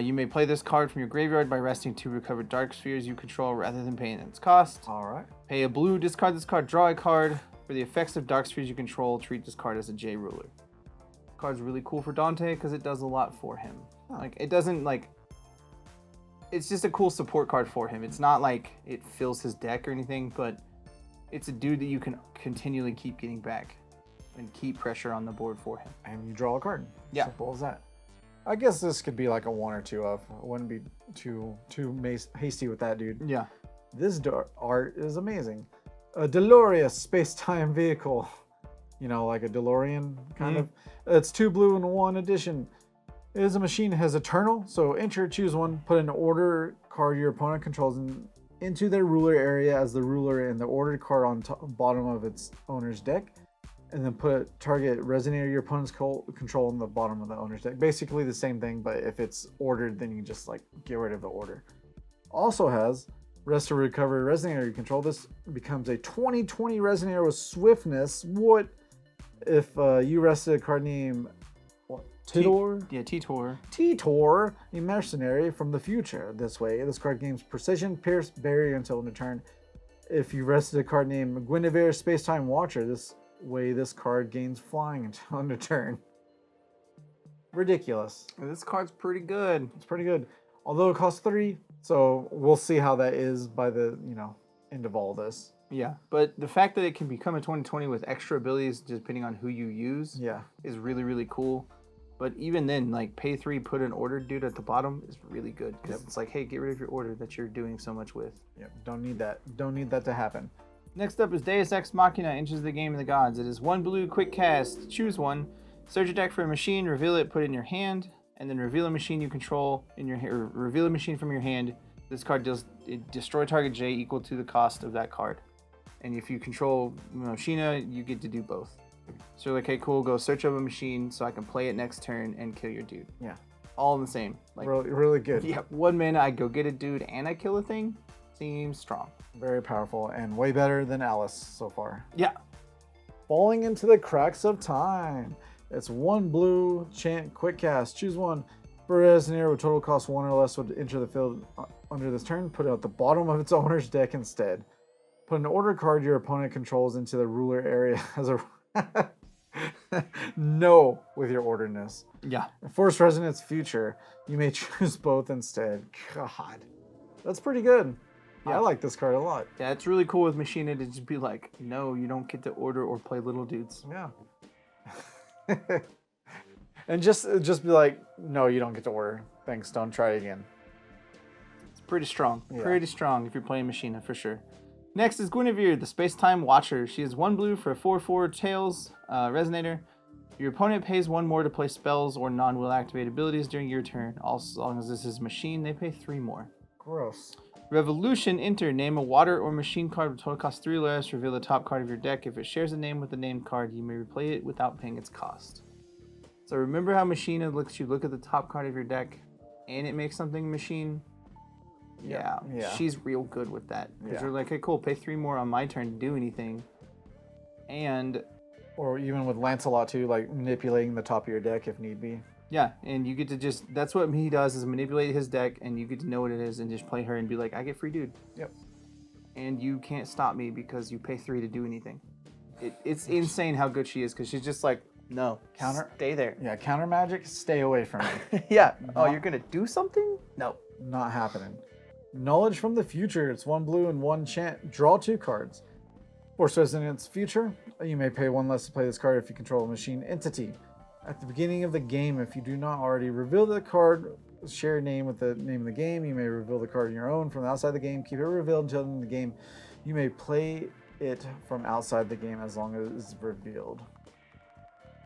Speaker 1: You may play this card from your graveyard by resting 2 recovered Dark Spheres you control rather than paying its cost.
Speaker 2: All right.
Speaker 1: Pay a blue, discard this card, draw a card. For the effects of Dark Spheres you control, treat this card as a J ruler. This card's really cool for Dante because it does a lot for him. Like, it doesn't, like... It's just a cool support card for him. It's not like it fills his deck or anything, but it's a dude that you can continually keep getting back and keep pressure on the board for him.
Speaker 2: And you draw a card.
Speaker 1: Yeah.
Speaker 2: Simple as that. I guess this could be like a 1 or 2 of. I wouldn't be too hasty with that, dude.
Speaker 1: Yeah.
Speaker 2: This art is amazing. A DeLorean space-time vehicle. You know, like a DeLorean kind of. It's 2 blue and 1 addition. It is a machine, has Eternal, so enter, choose 1, put an order card your opponent controls into their ruler area as the ruler and the ordered card on bottom of its owner's deck. And then put target resonator your opponent's control in the bottom of the owner's deck. Basically the same thing, but if it's ordered, then you just like get rid of the order. Also has rest or recover resonator you control. This becomes a 20/20 resonator with swiftness. What if you rested a card named Titor?
Speaker 1: Titor.
Speaker 2: Titor, a mercenary from the future. This way, this card gains precision, pierce, barrier until end of turn. If you rested a card named Guinevere, Spacetime Watcher, this way this card gains flying until end of turn. Ridiculous.
Speaker 1: This card's pretty good.
Speaker 2: It's pretty good. Although it costs 3, so we'll see how that is by the, end of all this.
Speaker 1: Yeah, but the fact that it can become a 20/20 with extra abilities depending on who you use is really, really cool. But even then, like, pay 3, put an ordered dude at the bottom is really good. Because it's like, hey, get rid of your order that you're doing so much with.
Speaker 2: Yep, don't need that. Don't need that to happen.
Speaker 1: Next up is Deus Ex Machina, enters the game of the gods. It is 1 blue, quick cast, choose one, search your deck for a machine, reveal it, put it in your hand, and then reveal a machine you control in your or reveal a machine from your hand. This card destroy target J equal to the cost of that card. And if you control Machina, you get to do both. So you're like, hey, cool, go search up a machine so I can play it next turn and kill your dude.
Speaker 2: Yeah.
Speaker 1: All in the same. Like,
Speaker 2: really, really good.
Speaker 1: Yeah, 1 mana, I go get a dude and I kill a thing. Seems strong.
Speaker 2: Very powerful and way better than Alice so far.
Speaker 1: Yeah.
Speaker 2: Falling into the cracks of time. It's 1 blue, chant, quick cast. Choose one. For a resonator with total cost 1 or less would enter the field under this turn. Put it at the bottom of its owner's deck instead. Put an order card your opponent controls into the ruler area as a... No with your orderness.
Speaker 1: Yeah.
Speaker 2: Force Resonance Future. You may choose both instead. God. That's pretty good. Yeah. I like this card a lot.
Speaker 1: Yeah, it's really cool with Machina to just be like, no, you don't get to order or play little dudes.
Speaker 2: Yeah. And just be like, no, you don't get to order. Thanks, don't try it again.
Speaker 1: It's pretty strong.
Speaker 2: Yeah.
Speaker 1: Pretty strong if you're playing Machina, for sure. Next is Guinevere, the Space-Time Watcher. She is 1 blue for a 4/4 Tails Resonator. Your opponent pays 1 more to play spells or non-will activate abilities during your turn. As long as this is Machine, they pay 3 more.
Speaker 2: Gross.
Speaker 1: Revolution, enter. Name a water or machine card with total cost 3 or less. Reveal the top card of your deck. If it shares a name with the named card, you may replay it without paying its cost. So remember how Machina lets you look at the top card of your deck and it makes something machine? Yeah. She's real good with that. Because you're like, hey, cool, pay 3 more on my turn to do anything. And...
Speaker 2: Or even with Lancelot too, like manipulating the top of your deck if need be.
Speaker 1: Yeah, and you get to just, that's what he does, is manipulate his deck, and you get to know what it is and just play her and be like, I get free dude.
Speaker 2: Yep.
Speaker 1: And you can't stop me because you pay 3 to do anything. It's insane how good she is, because she's just like, no, stay there.
Speaker 2: Yeah, counter magic, stay away from me.
Speaker 1: Yeah. Oh, you're going to do something? No.
Speaker 2: Not happening. Knowledge from the future. It's 1 blue and 1 chant. Draw 2 cards. Force Resonance Future. You may pay 1 less to play this card if you control a machine entity. At the beginning of the game, if you do not already reveal the card, share a name with the name of the game. You may reveal the card on your own from outside the game. Keep it revealed until the end of the game. You may play it from outside the game as long as it's revealed.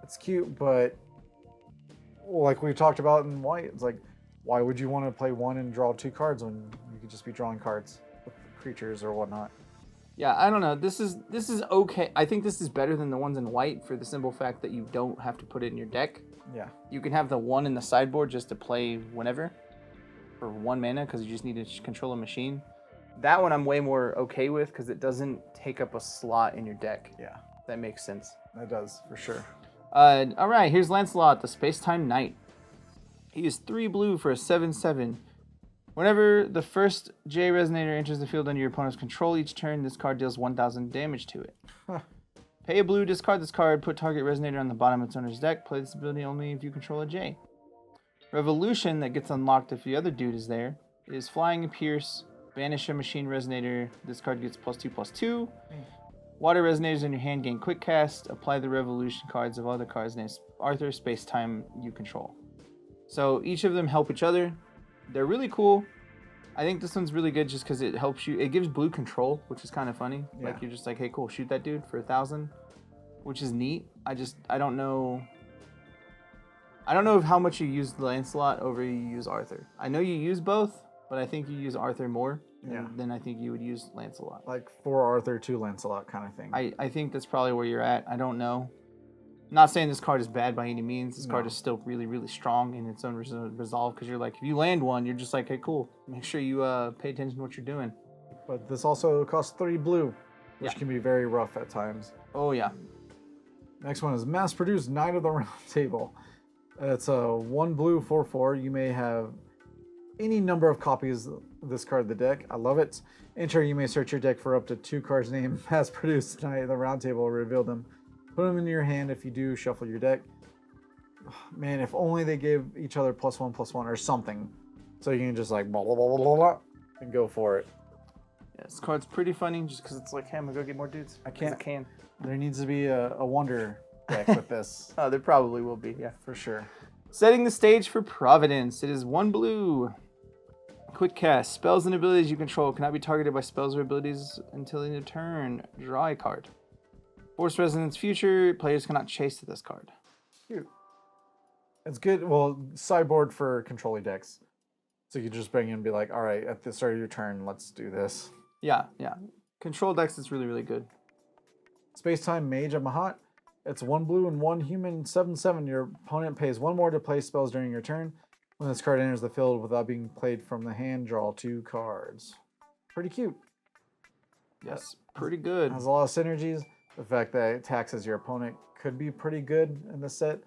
Speaker 2: It's cute, but like we talked about in white, it's like, why would you want to play 1 and draw 2 cards when you could just be drawing cards with creatures or whatnot?
Speaker 1: Yeah, I don't know. This is okay. I think this is better than the ones in white for the simple fact that you don't have to put it in your deck.
Speaker 2: Yeah.
Speaker 1: You can have the 1 in the sideboard just to play whenever for 1 mana because you just need to control a machine. That one I'm way more okay with because it doesn't take up a slot in your deck.
Speaker 2: Yeah.
Speaker 1: That makes sense.
Speaker 2: That does, for sure.
Speaker 1: All right, here's Lancelot, the Space-Time Knight. He is 3 blue for a 7/7. Whenever the first J Resonator enters the field under your opponent's control each turn, this card deals 1,000 damage to it.
Speaker 2: Huh.
Speaker 1: Pay a blue, discard this card, put target Resonator on the bottom of its owner's deck. Play this ability only if you control a J. Revolution, that gets unlocked if the other dude is there, is Flying and Pierce, banish a machine Resonator. This card gets +2/+2. Water Resonators in your hand gain quick cast. Apply the Revolution cards of other cards named Arthur, Space Time you control. So each of them help each other. They're really cool. I think this one's really good just because it helps you. It gives blue control, which is kind of funny.
Speaker 2: Yeah.
Speaker 1: Like you're just like, hey, cool, shoot that dude for 1,000, which is neat. I don't know. I don't know how much you use Lancelot over you use Arthur. I know you use both, but I think you use Arthur more
Speaker 2: Yeah.
Speaker 1: than I think you would use Lancelot.
Speaker 2: Like 4 Arthur, 2 Lancelot kind of thing.
Speaker 1: I think that's probably where you're at. I don't know. Not saying this card is bad by any means. This card
Speaker 2: No.
Speaker 1: is still really, really strong in its own resolve because you're like, if you land one, you're just like, hey, cool. Make sure you pay attention to what you're doing.
Speaker 2: But this also costs 3 blue, which
Speaker 1: Yeah.
Speaker 2: can be very rough at times.
Speaker 1: Oh, yeah.
Speaker 2: Next one is mass-produced Knight of the Round Table. It's a 1 blue 4/4. You may have any number of copies of this card in the deck. I love it. Enter, you may search your deck for up to 2 cards named mass-produced Knight of the Round Table, reveal them. Put them in your hand. If you do, shuffle your deck. Man, if only they gave each other +1/+1 or something. So you can just like blah, blah, blah, blah, blah, and go for it.
Speaker 1: Yeah, this card's pretty funny just because it's like, hey, I'm going to go get more dudes.
Speaker 2: I can't.
Speaker 1: I can.
Speaker 2: There needs to be a wonder deck with this.
Speaker 1: Oh, there probably will be, yeah.
Speaker 2: For sure.
Speaker 1: Setting the stage for Providence. It is 1 blue. Quick cast. Spells and abilities you control cannot be targeted by spells or abilities until in your turn. Draw a card. Force Resonance Future. Players cannot chase to this card.
Speaker 2: Cute. It's good. Well, sideboard for controlling decks. So you just bring in and be like, all right, at the start of your turn, let's do this.
Speaker 1: Yeah, yeah. Control decks is really, really good.
Speaker 2: Space-Time Mage of Mahat. It's 1 blue and 1 human 7/7. Your opponent pays 1 more to play spells during your turn. When this card enters the field without being played from the hand, draw 2 cards. Pretty cute.
Speaker 1: Yes, pretty good.
Speaker 2: Has a lot of synergies. The fact that it taxes your opponent could be pretty good in the set.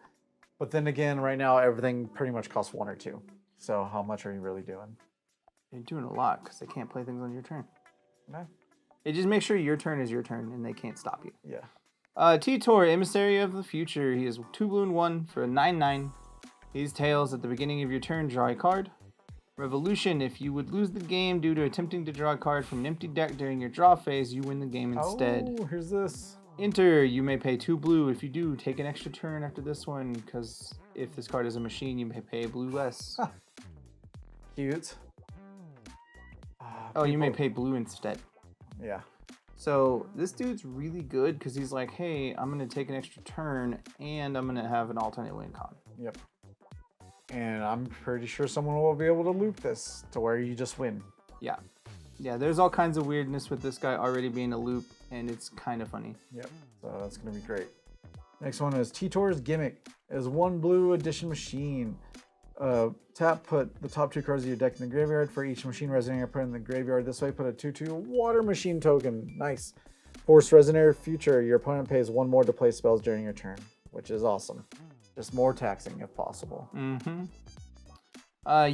Speaker 2: But then again, right now, everything pretty much costs 1 or 2. So how much are you really doing?
Speaker 1: You're doing a lot because they can't play things on your turn.
Speaker 2: No?
Speaker 1: It just makes sure your turn is your turn and they can't stop you.
Speaker 2: Yeah.
Speaker 1: T-Tor, Emissary of the Future. He is 2 blue and 1 for a 9/9. These tails at the beginning of your turn, draw a card. Revolution, if you would lose the game due to attempting to draw a card from an empty deck during your draw phase, you win the game instead.
Speaker 2: Oh, here's this.
Speaker 1: Enter, you may pay 2 blue. If you do, take an extra turn after this one, because if this card is a machine, you may pay blue less.
Speaker 2: Cute.
Speaker 1: Oh, you may pay blue instead.
Speaker 2: Yeah.
Speaker 1: So this dude's really good because he's like, hey, I'm going to take an extra turn and I'm going to have an alternate win con.
Speaker 2: Yep. And I'm pretty sure someone will be able to loop this to where you just win.
Speaker 1: Yeah. Yeah, there's all kinds of weirdness with this guy already being a loop, and it's kind of funny.
Speaker 2: Yep. So that's going to be great. Next one is T-Tor's Gimmick. It is 1 blue addition machine. Tap, put the top 2 cards of your deck in the graveyard. For each machine resonator put in the graveyard this way, put a 2/2 water machine token. Nice. Force Resonator Future. Your opponent pays 1 more to play spells during your turn, which is awesome. Just more taxing if possible.
Speaker 1: Mm-hmm.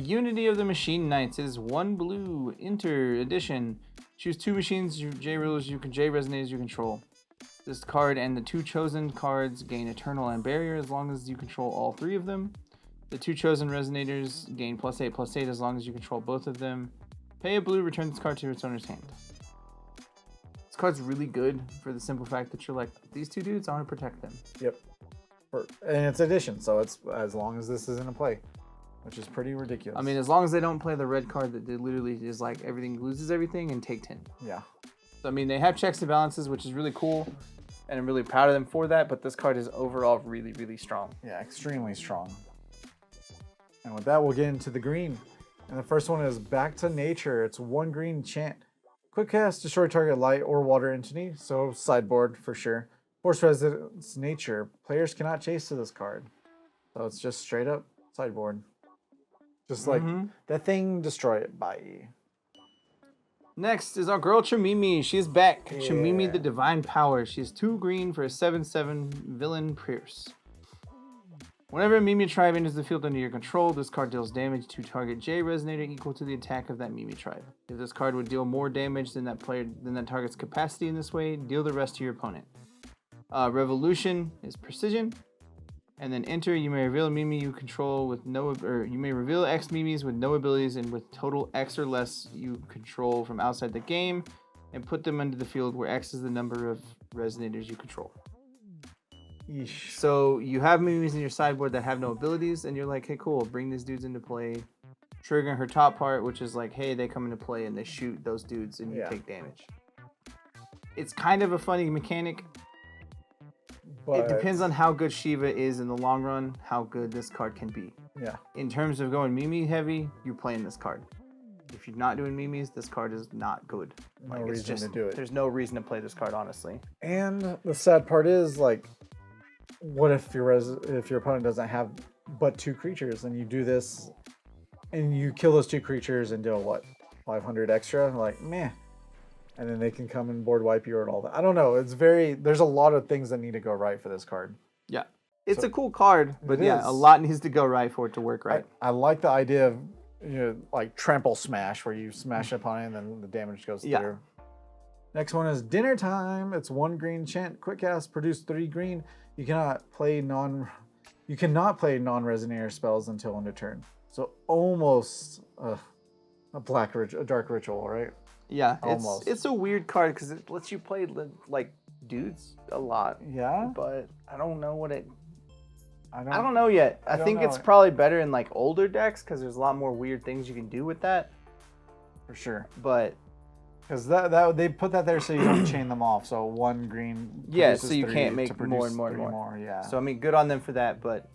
Speaker 1: Unity of the Machine Knights is 1 blue. Enter edition. Choose 2 machines, J rulers, J resonators you control. This card and the 2 chosen cards gain Eternal and Barrier as long as you control all 3 of them. The 2 chosen resonators gain +8/+8 as long as you control both of them. Pay a blue, return this card to its owner's hand. This card's really good for the simple fact that you're like, these 2 dudes, I want to protect them.
Speaker 2: Yep. And it's addition, so it's as long as this isn't a play, which is pretty ridiculous.
Speaker 1: I mean, as long as they don't play the red card that literally is like everything loses everything and take 10.
Speaker 2: Yeah.
Speaker 1: So, I mean, they have checks and balances, which is really cool, and I'm really proud of them for that, but this card is overall really, really strong.
Speaker 2: Yeah, extremely strong. And with that, we'll get into the green. And the first one is Back to Nature. It's 1 green enchant. Quick cast, destroy target light or water entity, so sideboard for sure. Force Resonance Nature. Players cannot chase to this card. So it's just straight up sideboard. Just like that thing, destroy it. Bye.
Speaker 1: Next is our girl Chamimi. She's back.
Speaker 2: Yeah.
Speaker 1: Chamimi the Divine Power. She has 2 green for a 7/7 villain Pierce. Whenever a Mimi tribe enters the field under your control, this card deals damage to target J resonator equal to the attack of that Mimi tribe. If this card would deal more damage than that target's capacity in this way, deal the rest to your opponent. Revolution is precision. And then enter, you may reveal a Mimi you control with you may reveal X Mimis with no abilities and with total X or less you control from outside the game and put them under the field where X is the number of resonators you control.
Speaker 2: Yeesh.
Speaker 1: So you have Mimis in your sideboard that have no abilities and you're like, hey, cool, bring these dudes into play. Triggering her top part, which is like, hey, they come into play and they shoot those dudes and you take damage. It's kind of a funny mechanic.
Speaker 2: But
Speaker 1: It depends on how good Shiva is in the long run, how good this card can be.
Speaker 2: yeah.
Speaker 1: In terms of going Mimi heavy, you're playing this card. if you're not doing Mimis, this card is not good.
Speaker 2: No
Speaker 1: It's
Speaker 2: reason to do it.
Speaker 1: There's no reason to play this card, honestly.
Speaker 2: And the sad part is, like, what if your opponent doesn't have but 2 creatures, and you do this, and you kill those 2 creatures and deal what, 500 extra? Like, meh. And then they can come and board wipe you and all that. I don't know. There's a lot of things that need to go right for this card.
Speaker 1: Yeah. It's a cool card, but yeah,
Speaker 2: is.
Speaker 1: a lot needs to go right for it to work right.
Speaker 2: I like the idea of, like trample smash, where you smash an opponent and then the damage goes through. Next one is Dinner Time. It's 1 green enchant, quick cast, produce 3 green. You cannot play non-resonator spells until end of turn. So almost a dark ritual, right?
Speaker 1: Yeah,
Speaker 2: almost.
Speaker 1: It's a weird card because it lets you play like dudes a lot.
Speaker 2: Yeah,
Speaker 1: but I don't know what it.
Speaker 2: I
Speaker 1: don't know yet. I think it's probably better in like older decks because there's a lot more weird things you can do with that.
Speaker 2: For sure.
Speaker 1: But
Speaker 2: because they put that there so you don't chain them off. So 1 green.
Speaker 1: Yeah, so you can't make more and more.
Speaker 2: Yeah.
Speaker 1: So I mean, good on them for that. But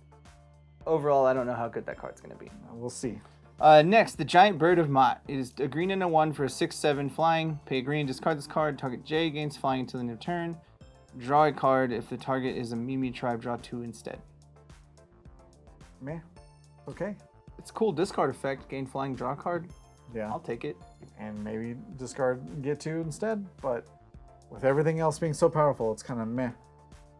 Speaker 1: overall, I don't know how good that card's gonna be.
Speaker 2: We'll see.
Speaker 1: Next, the Giant Bird of Mott. It is a green and a 1 for a 6/7 flying. Pay green, discard this card. Target J gains flying until the end of turn. Draw a card. If the target is a Mimi tribe, draw 2 instead.
Speaker 2: Meh. Okay.
Speaker 1: It's cool discard effect. Gain flying, draw a card.
Speaker 2: Yeah.
Speaker 1: I'll take it.
Speaker 2: And maybe discard and get 2 instead. But with everything else being so powerful, it's kind of meh.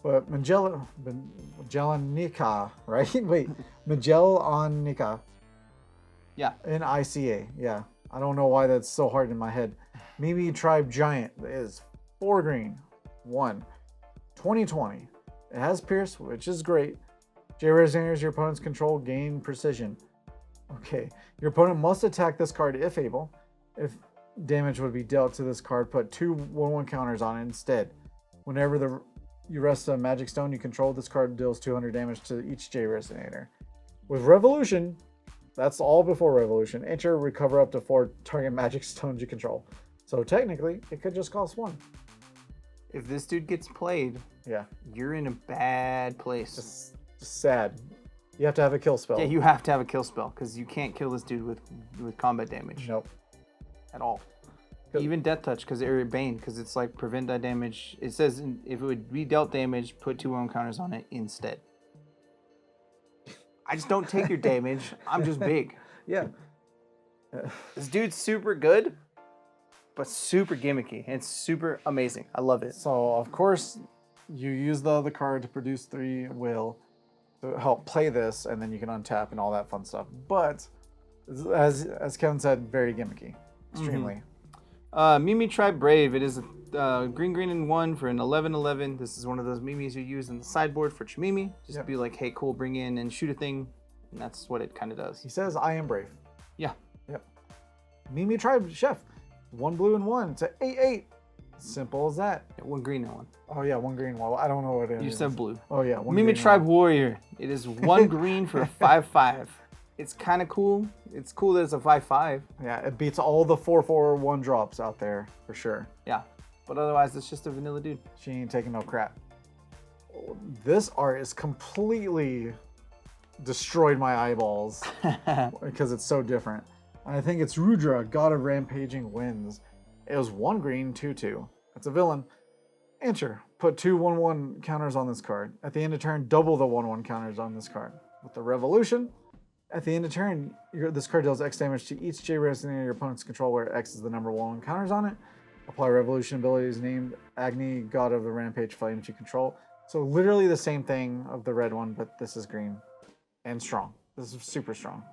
Speaker 2: But Magellanica, right? Wait. Magellanica.
Speaker 1: Yeah.
Speaker 2: In ICA, yeah. I don't know why that's so hard in my head. Mimi Tribe Giant is 4 green, 1, 20/20. It has Pierce, which is great. J-Res enters your opponent's control, gain precision. Okay. Your opponent must attack this card if able. If damage would be dealt to this card, put 2 1/1 counters on it instead. Whenever you rest a magic stone you control, this card deals 200 damage to each J-Resonator. With Revolution, that's all before Revolution. Enter, recover up to 4 target magic stones you control. So technically, it could just cost 1.
Speaker 1: If this dude gets played,
Speaker 2: yeah,
Speaker 1: you're in a bad place.
Speaker 2: Just sad. You have to have a kill spell.
Speaker 1: Yeah, you have to have a kill spell because you can't kill this dude with combat damage.
Speaker 2: Nope.
Speaker 1: At all. Even Death Touch, or Bane, because it's like prevent that damage. It says if it would be dealt damage, put 2 1 counters on it instead. I just don't take your damage. I'm just big.
Speaker 2: Yeah.
Speaker 1: This dude's super good, but super gimmicky. And it's super amazing. I love it.
Speaker 2: So, of course, you use the other card to produce 3 will to help play this, and then you can untap and all that fun stuff. But, as Kevin said, very gimmicky. Extremely.
Speaker 1: Mimi Tribe Brave. It is a green and 1 for an 11/11. This is one of those Mimis you use in the sideboard for Chimimi. Just be like, hey, cool, bring in and shoot a thing. And that's what it kind of does.
Speaker 2: He says, I am brave.
Speaker 1: Yeah.
Speaker 2: Yep. Mimi Tribe Chef. 1 blue and 1. It's an 8/8. Simple as that.
Speaker 1: Yeah, 1 green and 1.
Speaker 2: Oh, yeah, 1 green. Well, I don't know what it is.
Speaker 1: You said blue.
Speaker 2: Oh, yeah.
Speaker 1: Mimi Tribe Warrior. It is 1 green for a 5/5. It's kind of cool. It's cool that it's a 5/5.
Speaker 2: Yeah, it beats all the 4/4 1-drops out there, for sure.
Speaker 1: Yeah. But otherwise, it's just a vanilla dude.
Speaker 2: She ain't taking no crap. This art is completely destroyed my eyeballs because it's so different. I think it's Rudra, God of Rampaging Winds. It was 1 green, 2/2. It's a villain. Enter. Put 2 1/1 counters on this card. At the end of turn, double the 1/1 counters on this card. With the Revolution, at the end of turn, this card deals X damage to each J-Resonator your opponent's control, where X is the number 1/1 counters on it. Apply Revolution abilities named Agni, God of the Rampage Flames you control. So literally the same thing of the red one, but this is green. And strong. This is super strong.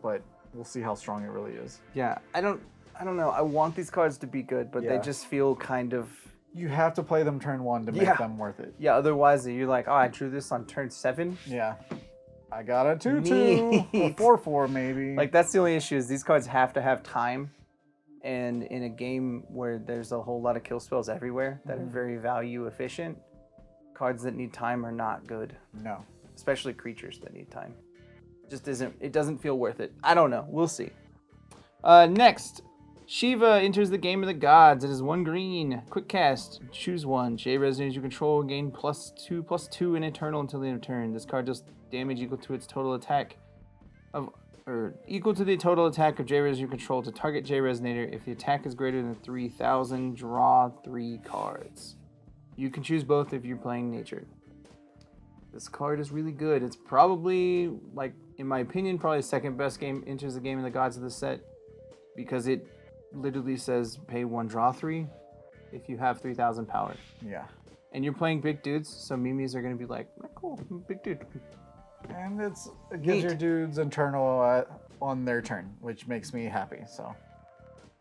Speaker 2: But we'll see how strong it really is.
Speaker 1: Yeah, I don't know. I want these cards to be good, but they just feel kind of...
Speaker 2: You have to play them turn 1 to make them worth it.
Speaker 1: Yeah, otherwise you're like, oh, I drew this on turn 7.
Speaker 2: Yeah. I got a 2/2, or 4/4 maybe.
Speaker 1: Like, that's the only issue is these cards have to have time. And in a game where there's a whole lot of kill spells everywhere that are very value efficient, cards that need time are not good.
Speaker 2: No.
Speaker 1: Especially creatures that need time. It doesn't feel worth it. I don't know. We'll see. Next, Shiva enters the Game of the Gods. It is 1 green. Quick cast. Choose 1. J-Resonator you control. Gain +2/+2 in Eternal until the end of turn. This card does damage equal to its total attack of or equal to the total attack of J-Res you control to target J-Resonator. If the attack is greater than 3,000, draw 3 cards. You can choose both if you're playing nature. This card is really good. It's probably, like, in my opinion, probably the second best game, enters the game in the gods of the set, because it literally says pay 1, draw 3 if you have 3,000 power.
Speaker 2: Yeah.
Speaker 1: And you're playing big dudes, so Mimis are going to be like, oh, cool, big dude.
Speaker 2: And it gives your dudes internal on their turn, which makes me happy, so.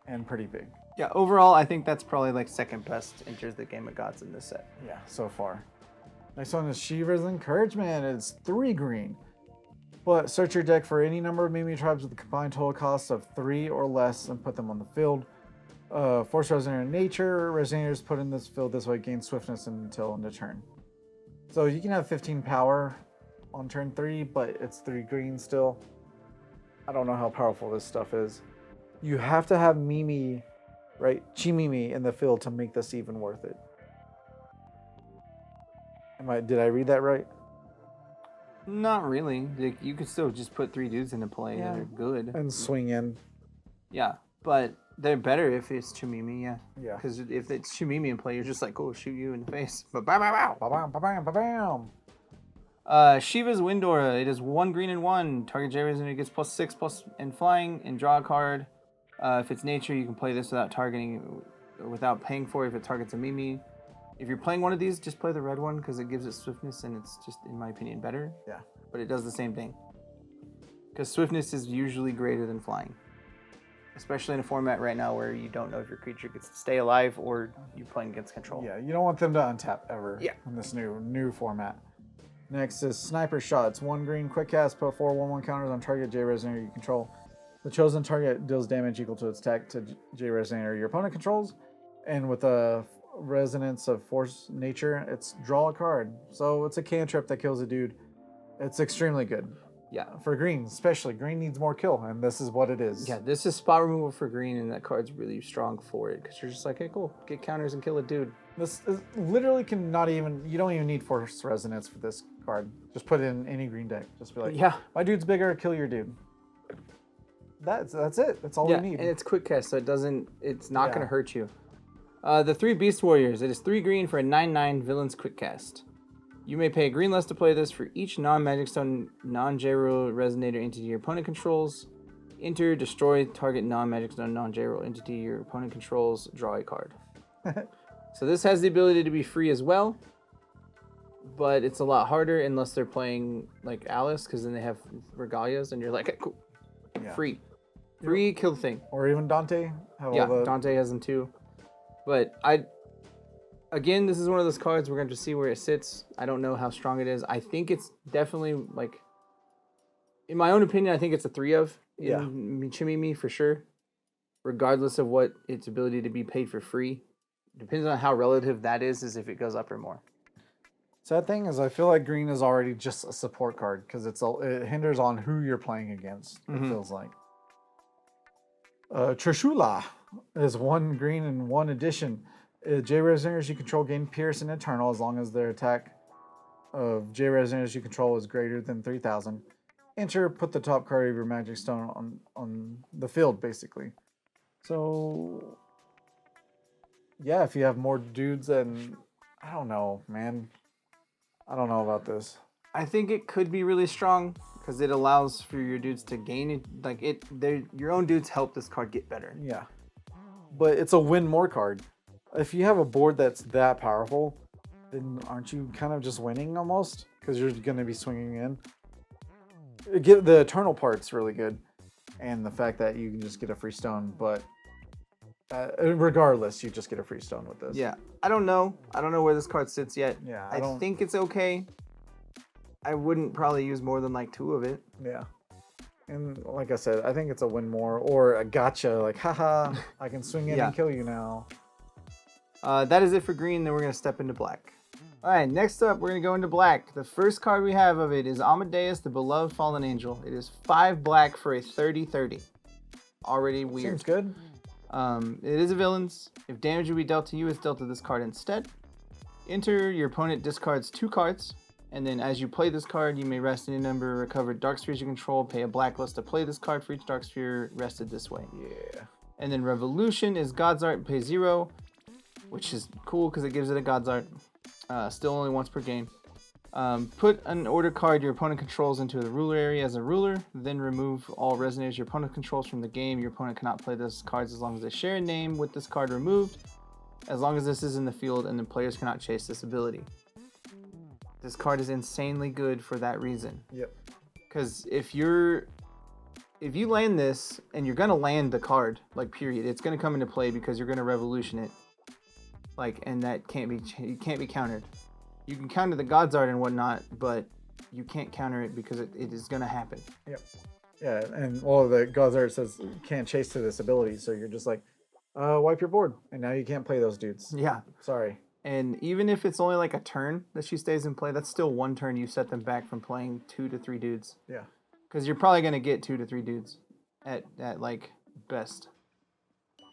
Speaker 2: And pretty big.
Speaker 1: Yeah, overall, I think that's probably like second best enters the game of gods in this set.
Speaker 2: Yeah, so far. Next one is Shiva's Encouragement. It's 3 green. But search your deck for any number of Mimi tribes with a combined total cost of 3 or less and put them on the field. Force Resonator Nature. Resonators put in this field this way gain swiftness until end of turn. So you can have 15 power on turn 3, but it's 3 green still. I don't know how powerful this stuff is. You have to have Mimi, right? Chi-Mimi in the field to make this even worth it. Did I read that right?
Speaker 1: Not really. Like, you could still just put 3 dudes into play that are good.
Speaker 2: And swing in.
Speaker 1: Yeah, but they're better if it's Chimimi, yeah.
Speaker 2: Yeah.
Speaker 1: Because if it's Chimimi in play, you're just like, oh, shoot you in the face. But bam. Shiva's Windora. It is 1 green and 1. Target J-Resonator gets +6 and flying and draw a card. If it's nature, you can play this without paying for it if it targets a Mimi. If you're playing one of these, just play the red one because it gives it swiftness and it's just, in my opinion, better.
Speaker 2: Yeah.
Speaker 1: But it does the same thing. Because swiftness is usually greater than flying. Especially in a format right now where you don't know if your creature gets to stay alive or you're playing against control.
Speaker 2: Yeah, you don't want them to untap ever.
Speaker 1: Yeah.
Speaker 2: In this new format. Next is Sniper Shot. It's 1 green, quick cast, put 4 1/1 counters on target J-Resonator you control. The chosen target deals damage equal to its attack to J-Resonator your opponent controls. And with a resonance of force nature, it's draw a card. So it's a cantrip that kills a dude. It's extremely good.
Speaker 1: Yeah.
Speaker 2: For green, especially. Green needs more kill, and this is what it is.
Speaker 1: Yeah, this is spot removal for green, and that card's really strong for it because you're just like, hey, cool, get counters and kill a dude.
Speaker 2: This is, literally you don't even need force resonance for this card. Just put it in any green deck. Just be like,
Speaker 1: yeah,
Speaker 2: my dude's bigger, kill your dude. That's it. That's all we need.
Speaker 1: And it's quick cast, so it's not going to hurt you. The 3 Beast Warriors. It is 3 green for a 9/9 Villains quick cast. You may pay a green less to play this for each non-Magic Stone, non-J-Roll Resonator entity your opponent controls. Enter, destroy target non-Magic Stone, non-J-Roll entity your opponent controls, draw a card. So this has the ability to be free as well, but it's a lot harder unless they're playing like Alice, because then they have Regalias, and you're like, hey, cool, free, kill the thing.
Speaker 2: Or even Dante.
Speaker 1: Dante has them too. But again, this is one of those cards we're going to see where it sits. I don't know how strong it is. I think it's definitely, like, in my own opinion, I think it's a 3 of in Chimimi for sure, regardless of what its ability to be paid for free. Depends on how relative that is if it goes up or more.
Speaker 2: Sad thing is, I feel like green is already just a support card because it hinders on who you're playing against. It feels like. Trishula is 1 green and 1 addition. J-Resonators you control gain Pierce and Eternal as long as their attack of J-Resonators you control is greater than 3,000. Enter, put the top card of your Magic Stone on the field, basically. So, yeah, if you have more dudes, then I don't know, man. I don't know about this.
Speaker 1: I think it could be really strong because it allows for your dudes to gain it. Like your own dudes help this card get better.
Speaker 2: Yeah, but it's a win more card. If you have a board that's that powerful, then aren't you kind of just winning almost? Because you're going to be swinging in. The Eternal part's really good, and the fact that you can just get a free stone, but regardless, you just get a free stone with this.
Speaker 1: Yeah, I don't know where this card sits yet.
Speaker 2: Yeah,
Speaker 1: I think it's okay. I wouldn't probably use more than like 2 of it.
Speaker 2: Yeah. And like I said, I think it's a win more or a gotcha, like, haha, I can swing in and kill you now.
Speaker 1: That is it for green, then we're going to step into black. All right, next up, we're going to go into black. The first card we have of it is Amadeus, the Beloved Fallen Angel. It is 5 black for a 30/30. Already weird.
Speaker 2: Seems good.
Speaker 1: It is a villain's. If damage will be dealt to you, it's dealt to this card instead. Enter, your opponent discards 2 cards. And then as you play this card, you may rest any number of recovered dark spheres you control. Pay a blacklist to play this card for each dark sphere rested this way.
Speaker 2: Yeah.
Speaker 1: And then Revolution is God's Art, pay 0, which is cool because it gives it a God's Art. Still only once per game. Put an order card your opponent controls into the ruler area as a ruler. Then remove all resonators your opponent controls from the game. Your opponent cannot play those cards as long as they share a name with this card removed. As long as this is in the field and the players cannot chase this ability. This card is insanely good for that reason.
Speaker 2: Yep.
Speaker 1: Because if you land this and you're gonna land the card, like period, it's gonna come into play because you're gonna revolution it. Like, and that can't be countered. You can counter the God's Art and whatnot, but you can't counter it because it is gonna happen.
Speaker 2: Yep. Yeah, and well, the God's Art says you can't chase to this ability, so you're just like, wipe your board, and now you can't play those dudes.
Speaker 1: Yeah.
Speaker 2: Sorry.
Speaker 1: And even if it's only like a turn that she stays in play, that's still one turn you set them back from playing 2 to 3 dudes.
Speaker 2: Yeah.
Speaker 1: Because you're probably going to get 2 to 3 dudes at like best.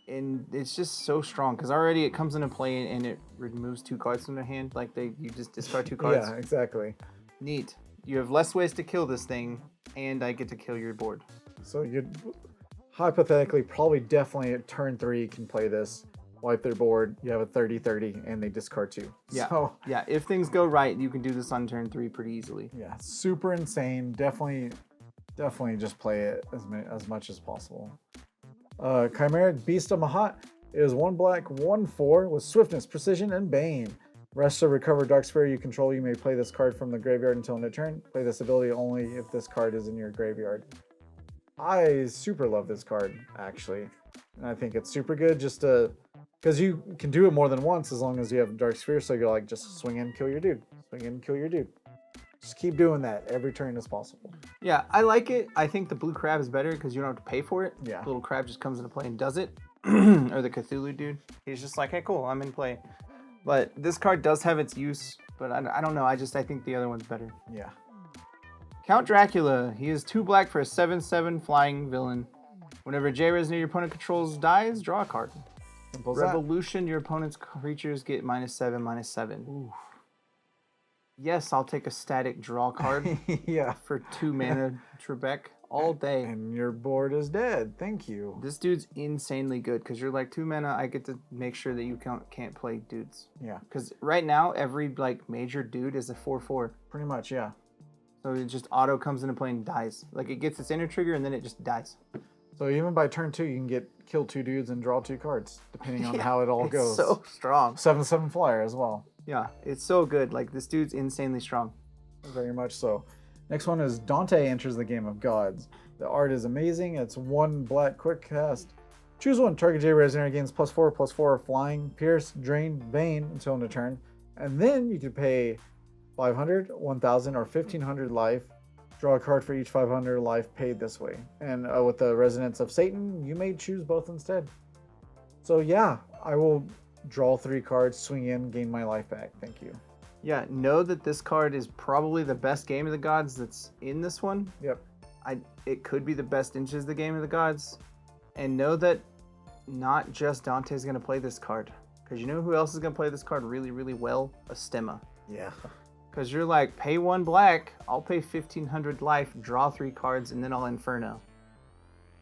Speaker 1: And it's just so strong because already it comes into play and it removes 2 cards from their hand. Like you just discard 2 cards.
Speaker 2: Yeah, exactly.
Speaker 1: Neat. You have less ways to kill this thing and I get to kill your board.
Speaker 2: So you'd hypothetically probably definitely at turn 3 can play this. Wipe their board, you have a 30-30, and they discard 2.
Speaker 1: Yeah.
Speaker 2: So,
Speaker 1: yeah, if things go right, you can do this on turn 3 pretty easily.
Speaker 2: yeah, super insane. Definitely just play it as much as possible. Chimeric Beast of Mahat is 1 black, 1/4 with swiftness, precision, and bane. Rest or recover dark sphere you control. You may play this card from the graveyard until end of turn. Play this ability only if this card is in your graveyard. I super love this card, actually. And I think it's super good just to... Because you can do it more than once as long as you have Dark Sphere, so you're like, just swing in, kill your dude. Swing in, kill your dude. Just keep doing that every turn as possible.
Speaker 1: Yeah, I like it. I think the blue crab is better because you don't have to pay for it.
Speaker 2: Yeah.
Speaker 1: The little crab just comes into play and does it. Or the Cthulhu dude. He's just like, hey, cool, I'm in play. But this card does have its use, but I don't know. I think the other one's better.
Speaker 2: Yeah.
Speaker 1: Count Dracula. He is 2 black for a 7/7 flying villain. Whenever J-Res near your opponent controls dies, draw a card.
Speaker 2: Simple as
Speaker 1: Revolution, your opponent's creatures get -7/-7. Ooh. Yes, I'll take a static draw card
Speaker 2: that. Yeah.
Speaker 1: for 2 mana Trebek all day.
Speaker 2: And your board is dead. Thank you.
Speaker 1: This dude's insanely good because you're like 2 mana. I get to make sure that you can't play dudes.
Speaker 2: Yeah.
Speaker 1: Because right now, every like major dude is a 4/4.
Speaker 2: Pretty much, yeah.
Speaker 1: So it just auto comes into play and dies. Like it gets its inner trigger and then it just dies.
Speaker 2: So even by turn 2, you can kill 2 dudes and draw 2 cards, depending on how it all goes.
Speaker 1: So strong.
Speaker 2: 7/7 flyer as well.
Speaker 1: Yeah, it's so good. Like this dude's insanely strong.
Speaker 2: Very much so. Next one is Dante enters the game of gods. The art is amazing. It's 1 black quick cast. Choose 1 target J Resonator gains +4/+4 flying, pierce, drain, bane until end of turn. And then you can pay 500, 1000, or 1500 life. Draw a card for each 500 life paid this way. And with the Resonance of Satan, you may choose both instead. So yeah, I will draw 3 cards, swing in, gain my life back. Thank you.
Speaker 1: Yeah, know that this card is probably the best Game of the Gods that's in this one.
Speaker 2: Yep.
Speaker 1: It could be the best Inches of the Game of the Gods. And know that not just Dante's going to play this card. Because you know who else is going to play this card really, really well? Astema.
Speaker 2: Yeah.
Speaker 1: Because you're like, pay 1 black, I'll pay 1500 life, draw 3 cards, and then I'll Inferno.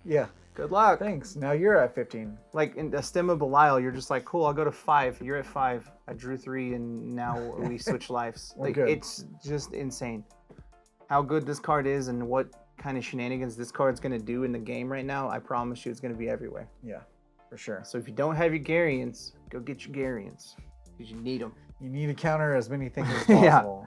Speaker 2: Yeah.
Speaker 1: Good luck.
Speaker 2: Thanks. Now you're at 15.
Speaker 1: Like in Astema Belial, you're just like, cool, I'll go to 5. You're at 5. I drew 3, and now we switch lives.
Speaker 2: We're
Speaker 1: Like
Speaker 2: good.
Speaker 1: It's just insane how good this card is and what kind of shenanigans this card's going to do in the game right now. I promise you it's going to be everywhere.
Speaker 2: Yeah, for sure.
Speaker 1: So if you don't have your Garians, go get your Garians because you need them.
Speaker 2: You need to counter as many things as
Speaker 1: Yeah.
Speaker 2: possible.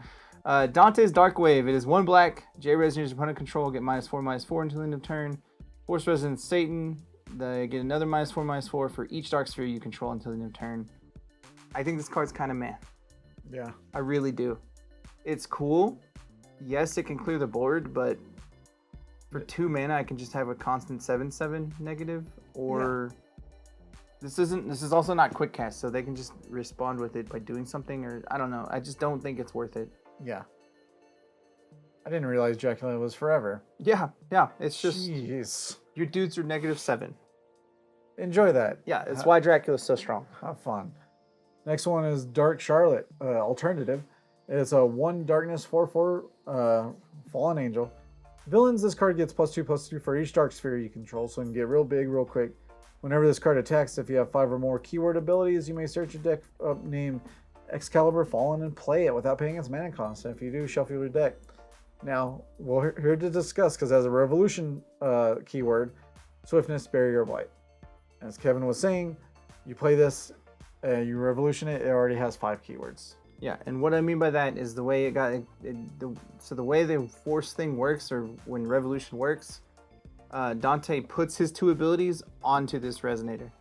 Speaker 1: Dante's Dark Wave. It is 1 black. J-Res near your opponent control. Get -4/-4 until the end of turn. Force Resonance Satan. They get another -4/-4 for each dark sphere you control until the end of turn. I think this card's kind of meh.
Speaker 2: Yeah.
Speaker 1: I really do. It's cool. Yes, it can clear the board, but for 2 mana, I can just have a constant 7/7 negative. Or this is also not quick cast, so they can just respond with it by doing something. Or I don't know. I just don't think it's worth it.
Speaker 2: Yeah. I didn't realize Dracula was forever.
Speaker 1: Yeah. It's just
Speaker 2: Jeez.
Speaker 1: your dudes are -7.
Speaker 2: Enjoy that.
Speaker 1: Yeah, it's why Dracula's so strong.
Speaker 2: Have fun. Next one is Dark Charlotte, alternative. It's a 1 darkness 4/4 fallen angel. Villains, this card gets +2/+2 for each dark sphere you control, so it can get real big real quick. Whenever this card attacks, if you have 5 or more keyword abilities, you may search your deck up named Excalibur Fallen and play it without paying its mana cost. And if you do, shuffle your deck. Now, we're here to discuss, because as a revolution keyword, Swiftness, Barrier, Blight. As Kevin was saying, you play this, you revolution it, it already has 5 keywords.
Speaker 1: Yeah, and what I mean by that is the way it got... so the way the force thing works, or when revolution works, Dante puts his 2 abilities onto this resonator.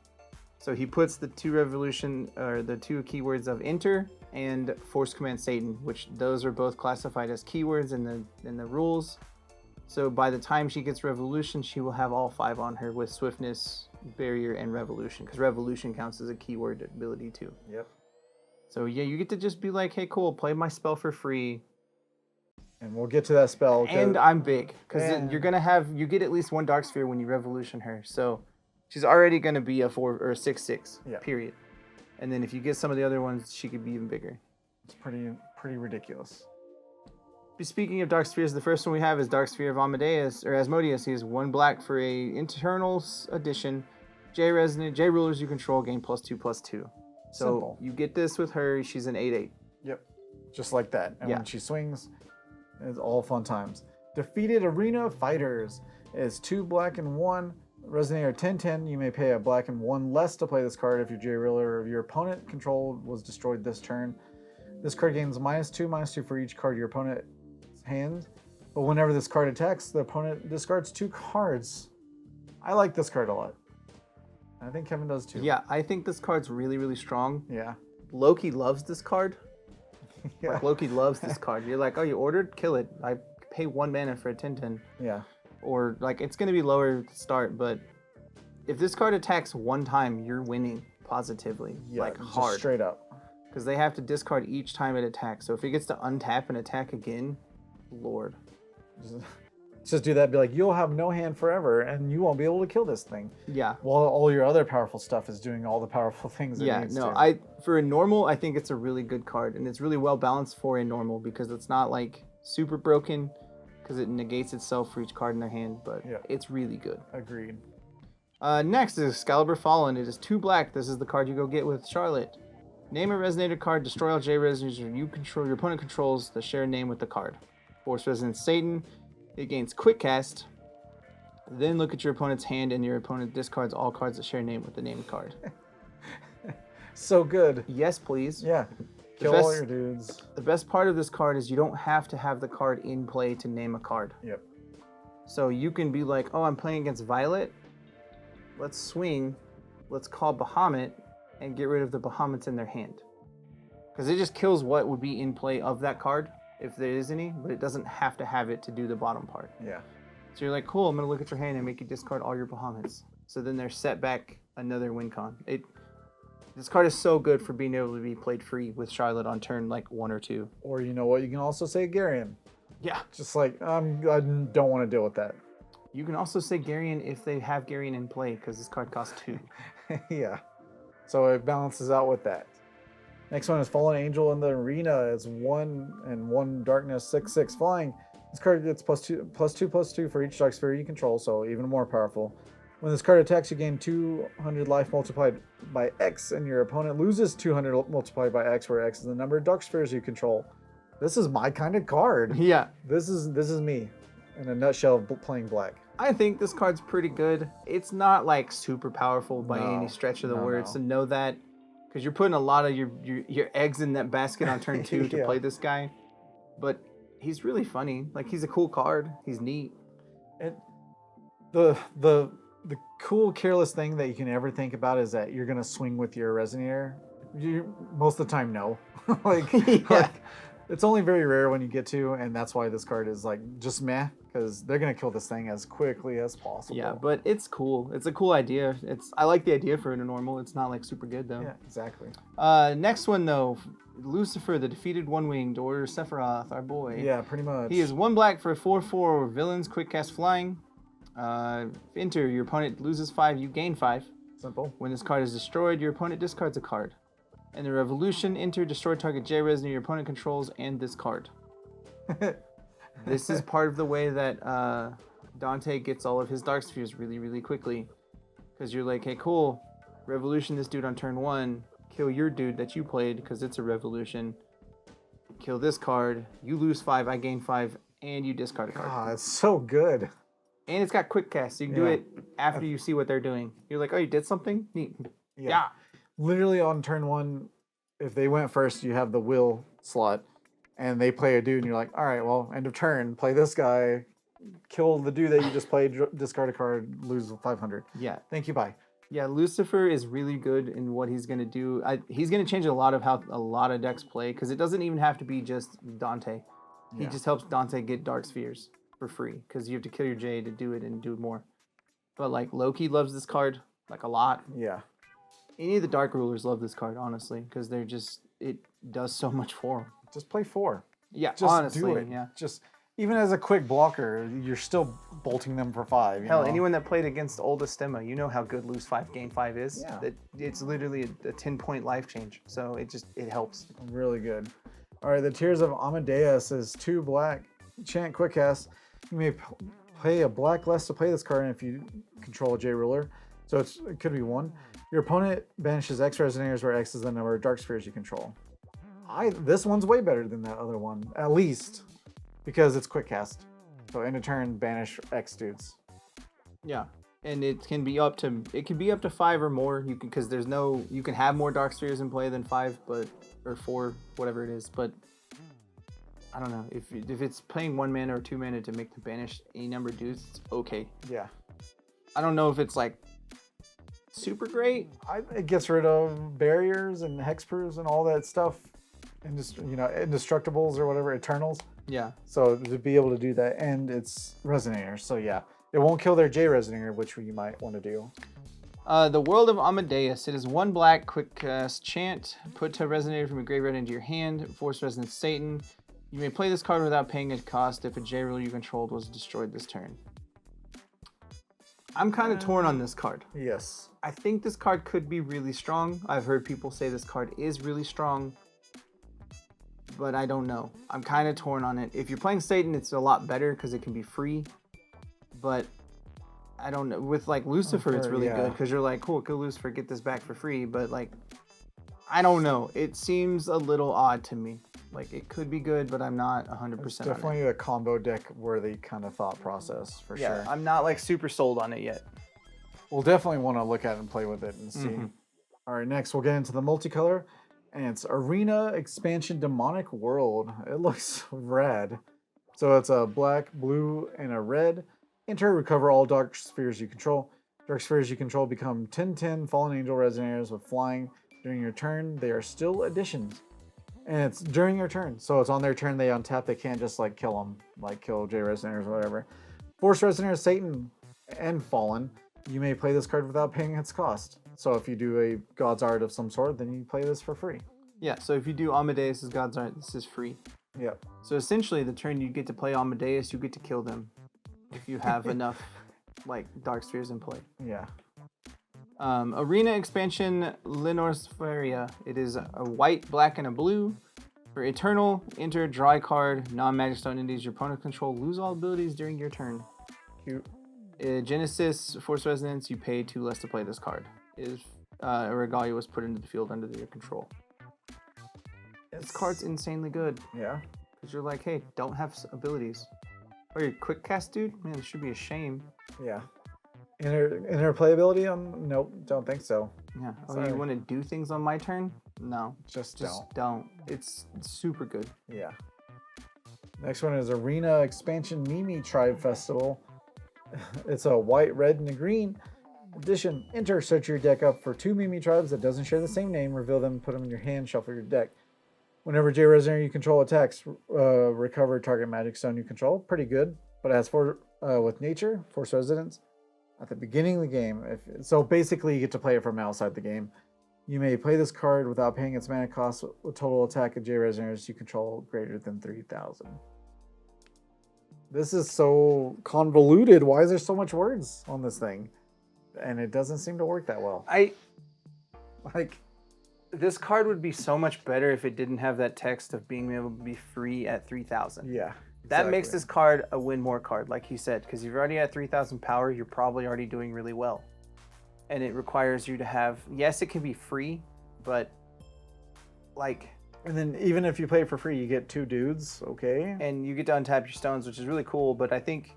Speaker 1: So he puts the 2 revolution, or the 2 keywords of Enter and Force Command Satan, which those are both classified as keywords in the rules. So by the time she gets revolution, she will have all 5 on her with Swiftness, Barrier, and Revolution, because Revolution counts as a keyword ability too.
Speaker 2: Yep.
Speaker 1: So yeah, you get to just be like, hey, cool, play my spell for free.
Speaker 2: And we'll get to that spell.
Speaker 1: And I'm big, because you get at least 1 dark sphere when you revolution her. So she's already going to be a 4 or a 6/6, period. And then if you get some of the other ones, she could be even bigger.
Speaker 2: It's pretty ridiculous.
Speaker 1: Speaking of dark spheres, the first one we have is Dark Sphere of Asmodeus. He is 1 black for a Internals addition. J rulers you control gain +2/+2. So
Speaker 2: Simple.
Speaker 1: you get this with her. She's an 8/8.
Speaker 2: Yep. Just like that. And when she swings, it's all fun times. Defeated Arena Fighters is 2 black and 1. Resonator 10/10. You may pay a black and 1 less to play this card if your J ruler of your opponent controlled was destroyed this turn. This card gains -2/-2 for each card your opponent's hand. But whenever this card attacks, the opponent discards 2 cards. I like this card a lot. I think Kevin does too.
Speaker 1: Yeah, I think this card's really, really strong.
Speaker 2: Yeah.
Speaker 1: Loki loves this card.
Speaker 2: Yeah.
Speaker 1: Like, Loki loves this card. You're like, oh, you ordered? Kill it. I pay 1 mana for a 10/10.
Speaker 2: Yeah.
Speaker 1: Or, like, it's going to be lower to start, but if this card attacks 1 time, you're winning positively.
Speaker 2: Yeah,
Speaker 1: like,
Speaker 2: just
Speaker 1: hard.
Speaker 2: straight up.
Speaker 1: Because they have to discard each time it attacks. So if it gets to untap and attack again, Lord.
Speaker 2: Just do that. Be like, you'll have no hand forever, and you won't be able to kill this thing.
Speaker 1: Yeah.
Speaker 2: While all your other powerful stuff is doing all the powerful things. It needs to.
Speaker 1: For a normal, I think it's a really good card, and it's really well balanced for a normal because it's not like super broken, because it negates itself for each card in their hand. But it's really good.
Speaker 2: Agreed.
Speaker 1: Next is Excalibur Fallen. It is 2 black. This is the card you go get with Charlotte. Name a resonator card. Destroy all J resonators your opponent controls that share a name with the card. Force Resonance Satan. It gains Quick Cast. Then look at your opponent's hand, and your opponent discards all cards that share a name with the named card.
Speaker 2: So good.
Speaker 1: Yes, please.
Speaker 2: Yeah. Kill all your dudes.
Speaker 1: The best part of this card is you don't have to have the card in play to name a card.
Speaker 2: Yep.
Speaker 1: So you can be like, oh, I'm playing against Violet. Let's swing. Let's call Bahamut and get rid of the Bahamuts in their hand. Because it just kills what would be in play of that card, if there is any, but it doesn't have to have it to do the bottom part.
Speaker 2: Yeah.
Speaker 1: So you're like, cool, I'm going to look at your hand and make you discard all your Bahamuts. So then they're set back another win con. This card is so good for being able to be played free with Charlotte on turn like 1 or 2.
Speaker 2: Or you know what? You can also say Garion.
Speaker 1: Yeah.
Speaker 2: Just like, I don't want to deal with that.
Speaker 1: You can also say Garion if they have Garion in play, because this card costs 2.
Speaker 2: Yeah. So it balances out with that. Next one is Fallen Angel in the Arena. It's 1 and 1 darkness, 6/6 flying. This card gets +2/+2 for each dark sphere you control, so even more powerful. When this card attacks, you gain 200 life multiplied by X, and your opponent loses 200 multiplied by X, where X is the number of dark spheres you control. This is my kind of card.
Speaker 1: Yeah.
Speaker 2: This is me in a nutshell of playing black.
Speaker 1: I think this card's pretty good. It's not like super powerful by any stretch of the word, so know that. Because you're putting a lot of your eggs in that basket on turn 2 to play this guy. But he's really funny. Like, he's a cool card. He's neat.
Speaker 2: And the cool, careless thing that you can ever think about is that you're going to swing with your Resonator. Most of the time, no. like, it's only very rare when you get to, and that's why this card is like just meh, because they're going to kill this thing as quickly as possible.
Speaker 1: Yeah, but it's cool. It's a cool idea. I like the idea for a normal. It's not like super good, though.
Speaker 2: Yeah, exactly.
Speaker 1: Next one, though. Lucifer, the defeated one-winged, or Sephiroth, our boy.
Speaker 2: Yeah, pretty much.
Speaker 1: He is 1 black for a 4/4 villains, quick cast flying. Enter, your opponent loses 5, you gain 5.
Speaker 2: Simple.
Speaker 1: When this card is destroyed, your opponent discards a card. And the Revolution, enter, destroy target J Resonator your opponent controls and this card. This is part of the way that Dante gets all of his Dark Spheres really, really quickly. Because you're like, hey, cool, Revolution this dude on turn 1, kill your dude that you played because it's a Revolution. Kill this card, you lose 5, I gain 5, and you discard a card.
Speaker 2: Ah, it's so good.
Speaker 1: And it's got quick cast, so you can do it after you see what they're doing. You're like, oh, you did something? Neat. Yeah.
Speaker 2: Literally on turn 1, if they went first, you have the will slot, and they play a dude, and you're like, all right, well, end of turn, play this guy, kill the dude that you just played, discard a card, lose 500.
Speaker 1: Yeah.
Speaker 2: Thank you, bye.
Speaker 1: Yeah, Lucifer is really good in what he's going to do. He's going to change a lot of how a lot of decks play, because it doesn't even have to be just Dante. He just helps Dante get Dark Spheres for free, because you have to kill your J to do it and do more. But like Loki loves this card like a lot.
Speaker 2: Yeah.
Speaker 1: Any of the Dark Rulers love this card, honestly, because they're just, it does so much for them.
Speaker 2: Just play 4.
Speaker 1: Yeah,
Speaker 2: Just
Speaker 1: honestly,
Speaker 2: do it.
Speaker 1: yeah.
Speaker 2: Just even as a quick blocker, you're still bolting them for 5.
Speaker 1: Hell,
Speaker 2: know?
Speaker 1: anyone that played against Old Estema, you know how good lose 5, gain 5 is.
Speaker 2: Yeah.
Speaker 1: That it's literally a 10-point life change. So it helps.
Speaker 2: Really good. All right, the Tears of Amadeus is 2 black. Chant quick cast. You may pay a black less to play this card if you control a J ruler. So it could be 1. Your opponent banishes X Resonators, where X is the number of Dark Spheres you control. This one's way better than that other one, at least, because it's quick cast. So end of turn, banish X dudes.
Speaker 1: Yeah, and it can be up to 5 or more. You can, because you can have more Dark Spheres in play than 5, or 4, whatever it is. But I don't know if it's playing 1 mana or 2 mana to make the banish any number of dudes. It's okay.
Speaker 2: Yeah.
Speaker 1: I don't know if it's like super great.
Speaker 2: It gets rid of barriers and hexproofs and all that stuff, and just indestructibles or whatever, eternals.
Speaker 1: Yeah.
Speaker 2: So to be able to do that, and it's Resonator, so yeah, it won't kill their J Resonator, which you might want to do.
Speaker 1: The World of Amadeus. It is 1 black, quick cast, chant. Put a Resonator from your graveyard into your hand. Force Resonance Satan. You may play this card without paying a cost if a J ruler you controlled was destroyed this turn. I'm kind of torn on this card.
Speaker 2: Yes.
Speaker 1: I think this card could be really strong. I've heard people say this card is really strong, but I don't know. I'm kind of torn on it. If you're playing Satan, it's a lot better because it can be free, but I don't know. With like Lucifer, it's really good because you're like, cool, kill Lucifer, get this back for free, but like, I don't know. It seems a little odd to me. Like, it could be good, but I'm not 100%
Speaker 2: It's
Speaker 1: on
Speaker 2: definitely a combo deck worthy kind of thought process for
Speaker 1: yeah,
Speaker 2: sure.
Speaker 1: I'm not like super sold on it yet.
Speaker 2: We'll definitely want to look at it and play with it and see. All right, next we'll get into the multicolor, and it's Arena Expansion Demonic World. It looks rad. So it's a black, blue, and a red. Enter, recover all Dark Spheres you control. Dark Spheres you control become 10/10 Fallen Angel Resonators with flying. During your turn, they are still additions. And it's during your turn. So it's on their turn, they untap. They can't just like kill them, like kill J Resonators or whatever. Force Resonators, Satan, and Fallen. You may play this card without paying its cost. So if you do a God's Art of some sort, then you play this for free.
Speaker 1: Yeah, so if you do Amadeus' God's Art, this is free.
Speaker 2: Yep.
Speaker 1: So essentially, the turn you get to play Amadeus, you get to kill them if you have enough like Dark Spheres in play.
Speaker 2: Yeah.
Speaker 1: Arena Expansion Linospheria. It is a white, black, and a blue. For Eternal, enter, draw a card, non-magic stone entities your opponent control, lose all abilities during your turn.
Speaker 2: Cute.
Speaker 1: Genesis, Force Resonance, you pay 2 less to play this card. If a Regalia was put into the field under your control. This card's insanely good.
Speaker 2: Yeah.
Speaker 1: Because you're like, hey, don't have abilities. Or your quick cast, dude? Man, it should be a shame.
Speaker 2: Yeah. Inner playability? Nope, don't think so.
Speaker 1: Yeah. Oh,
Speaker 2: Sorry.
Speaker 1: you want to do things on my turn? No.
Speaker 2: Just
Speaker 1: don't. It's super good.
Speaker 2: Yeah. Next one is Arena Expansion Mimi Tribe Festival. It's a white, red, and a green edition. Enter, search your deck up for 2 Mimi tribes that doesn't share the same name, reveal them, put them in your hand, shuffle your deck. Whenever J Resonator you control attacks, recover target magic stone you control. Pretty good, but as for with nature, Force Resonance, at the beginning of the game, so basically you get to play it from outside the game. You may play this card without paying its mana cost with total attack of J Resonators you control greater than 3,000. This is so convoluted. Why is there so much words on this thing? And it doesn't seem to work that well.
Speaker 1: This card would be so much better if it didn't have that text of being able to be free at 3,000.
Speaker 2: Yeah.
Speaker 1: That makes
Speaker 2: exactly.
Speaker 1: this card a win more card, like he said, because you're already at 3,000 power, you're probably already doing really well. And it requires you to have, yes, it can be free, but like,
Speaker 2: And then even if you play it for free, you get 2 dudes. Okay.
Speaker 1: and you get to untap your stones, which is really cool. But I think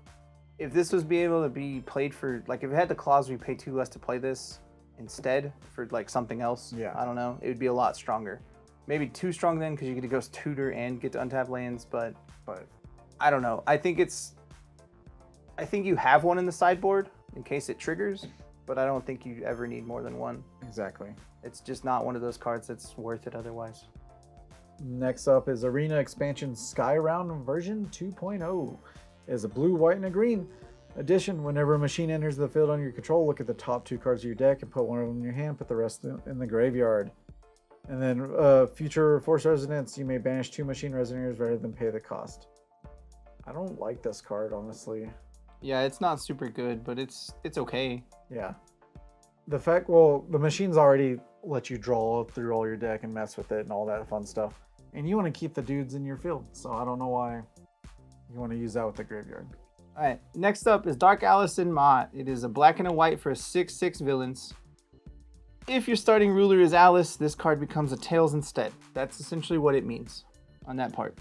Speaker 1: if this was be able to be played for, like, if it had the clause where you pay 2 less to play this instead for like something else,
Speaker 2: Yeah.
Speaker 1: I don't know, it would be a lot stronger. Maybe too strong then because you get to Ghost Tutor and get to untap lands, but I don't know. I think you have one in the sideboard in case it triggers, but I don't think you ever need more than one.
Speaker 2: Exactly.
Speaker 1: It's just not one of those cards that's worth it otherwise.
Speaker 2: Next up is Arena Expansion Sky Round version 2.0. It is a blue, white, and a green addition. Whenever a machine enters the field under your control, look at the top 2 cards of your deck and put one of them in your hand, put the rest in the graveyard. And then future Force Resonance, you may banish 2 machine resonators rather than pay the cost. I don't like this card, honestly.
Speaker 1: Yeah, it's not super good, but it's okay.
Speaker 2: Yeah. The machines already let you draw through all your deck and mess with it and all that fun stuff. And you want to keep the dudes in your field, so I don't know why you want to use that with the graveyard.
Speaker 1: All right, next up is Dark Allison Mott. It is a black and a white for a 6/6 villains. If your starting ruler is Alice, this card becomes a Tails instead. That's essentially what it means on that part.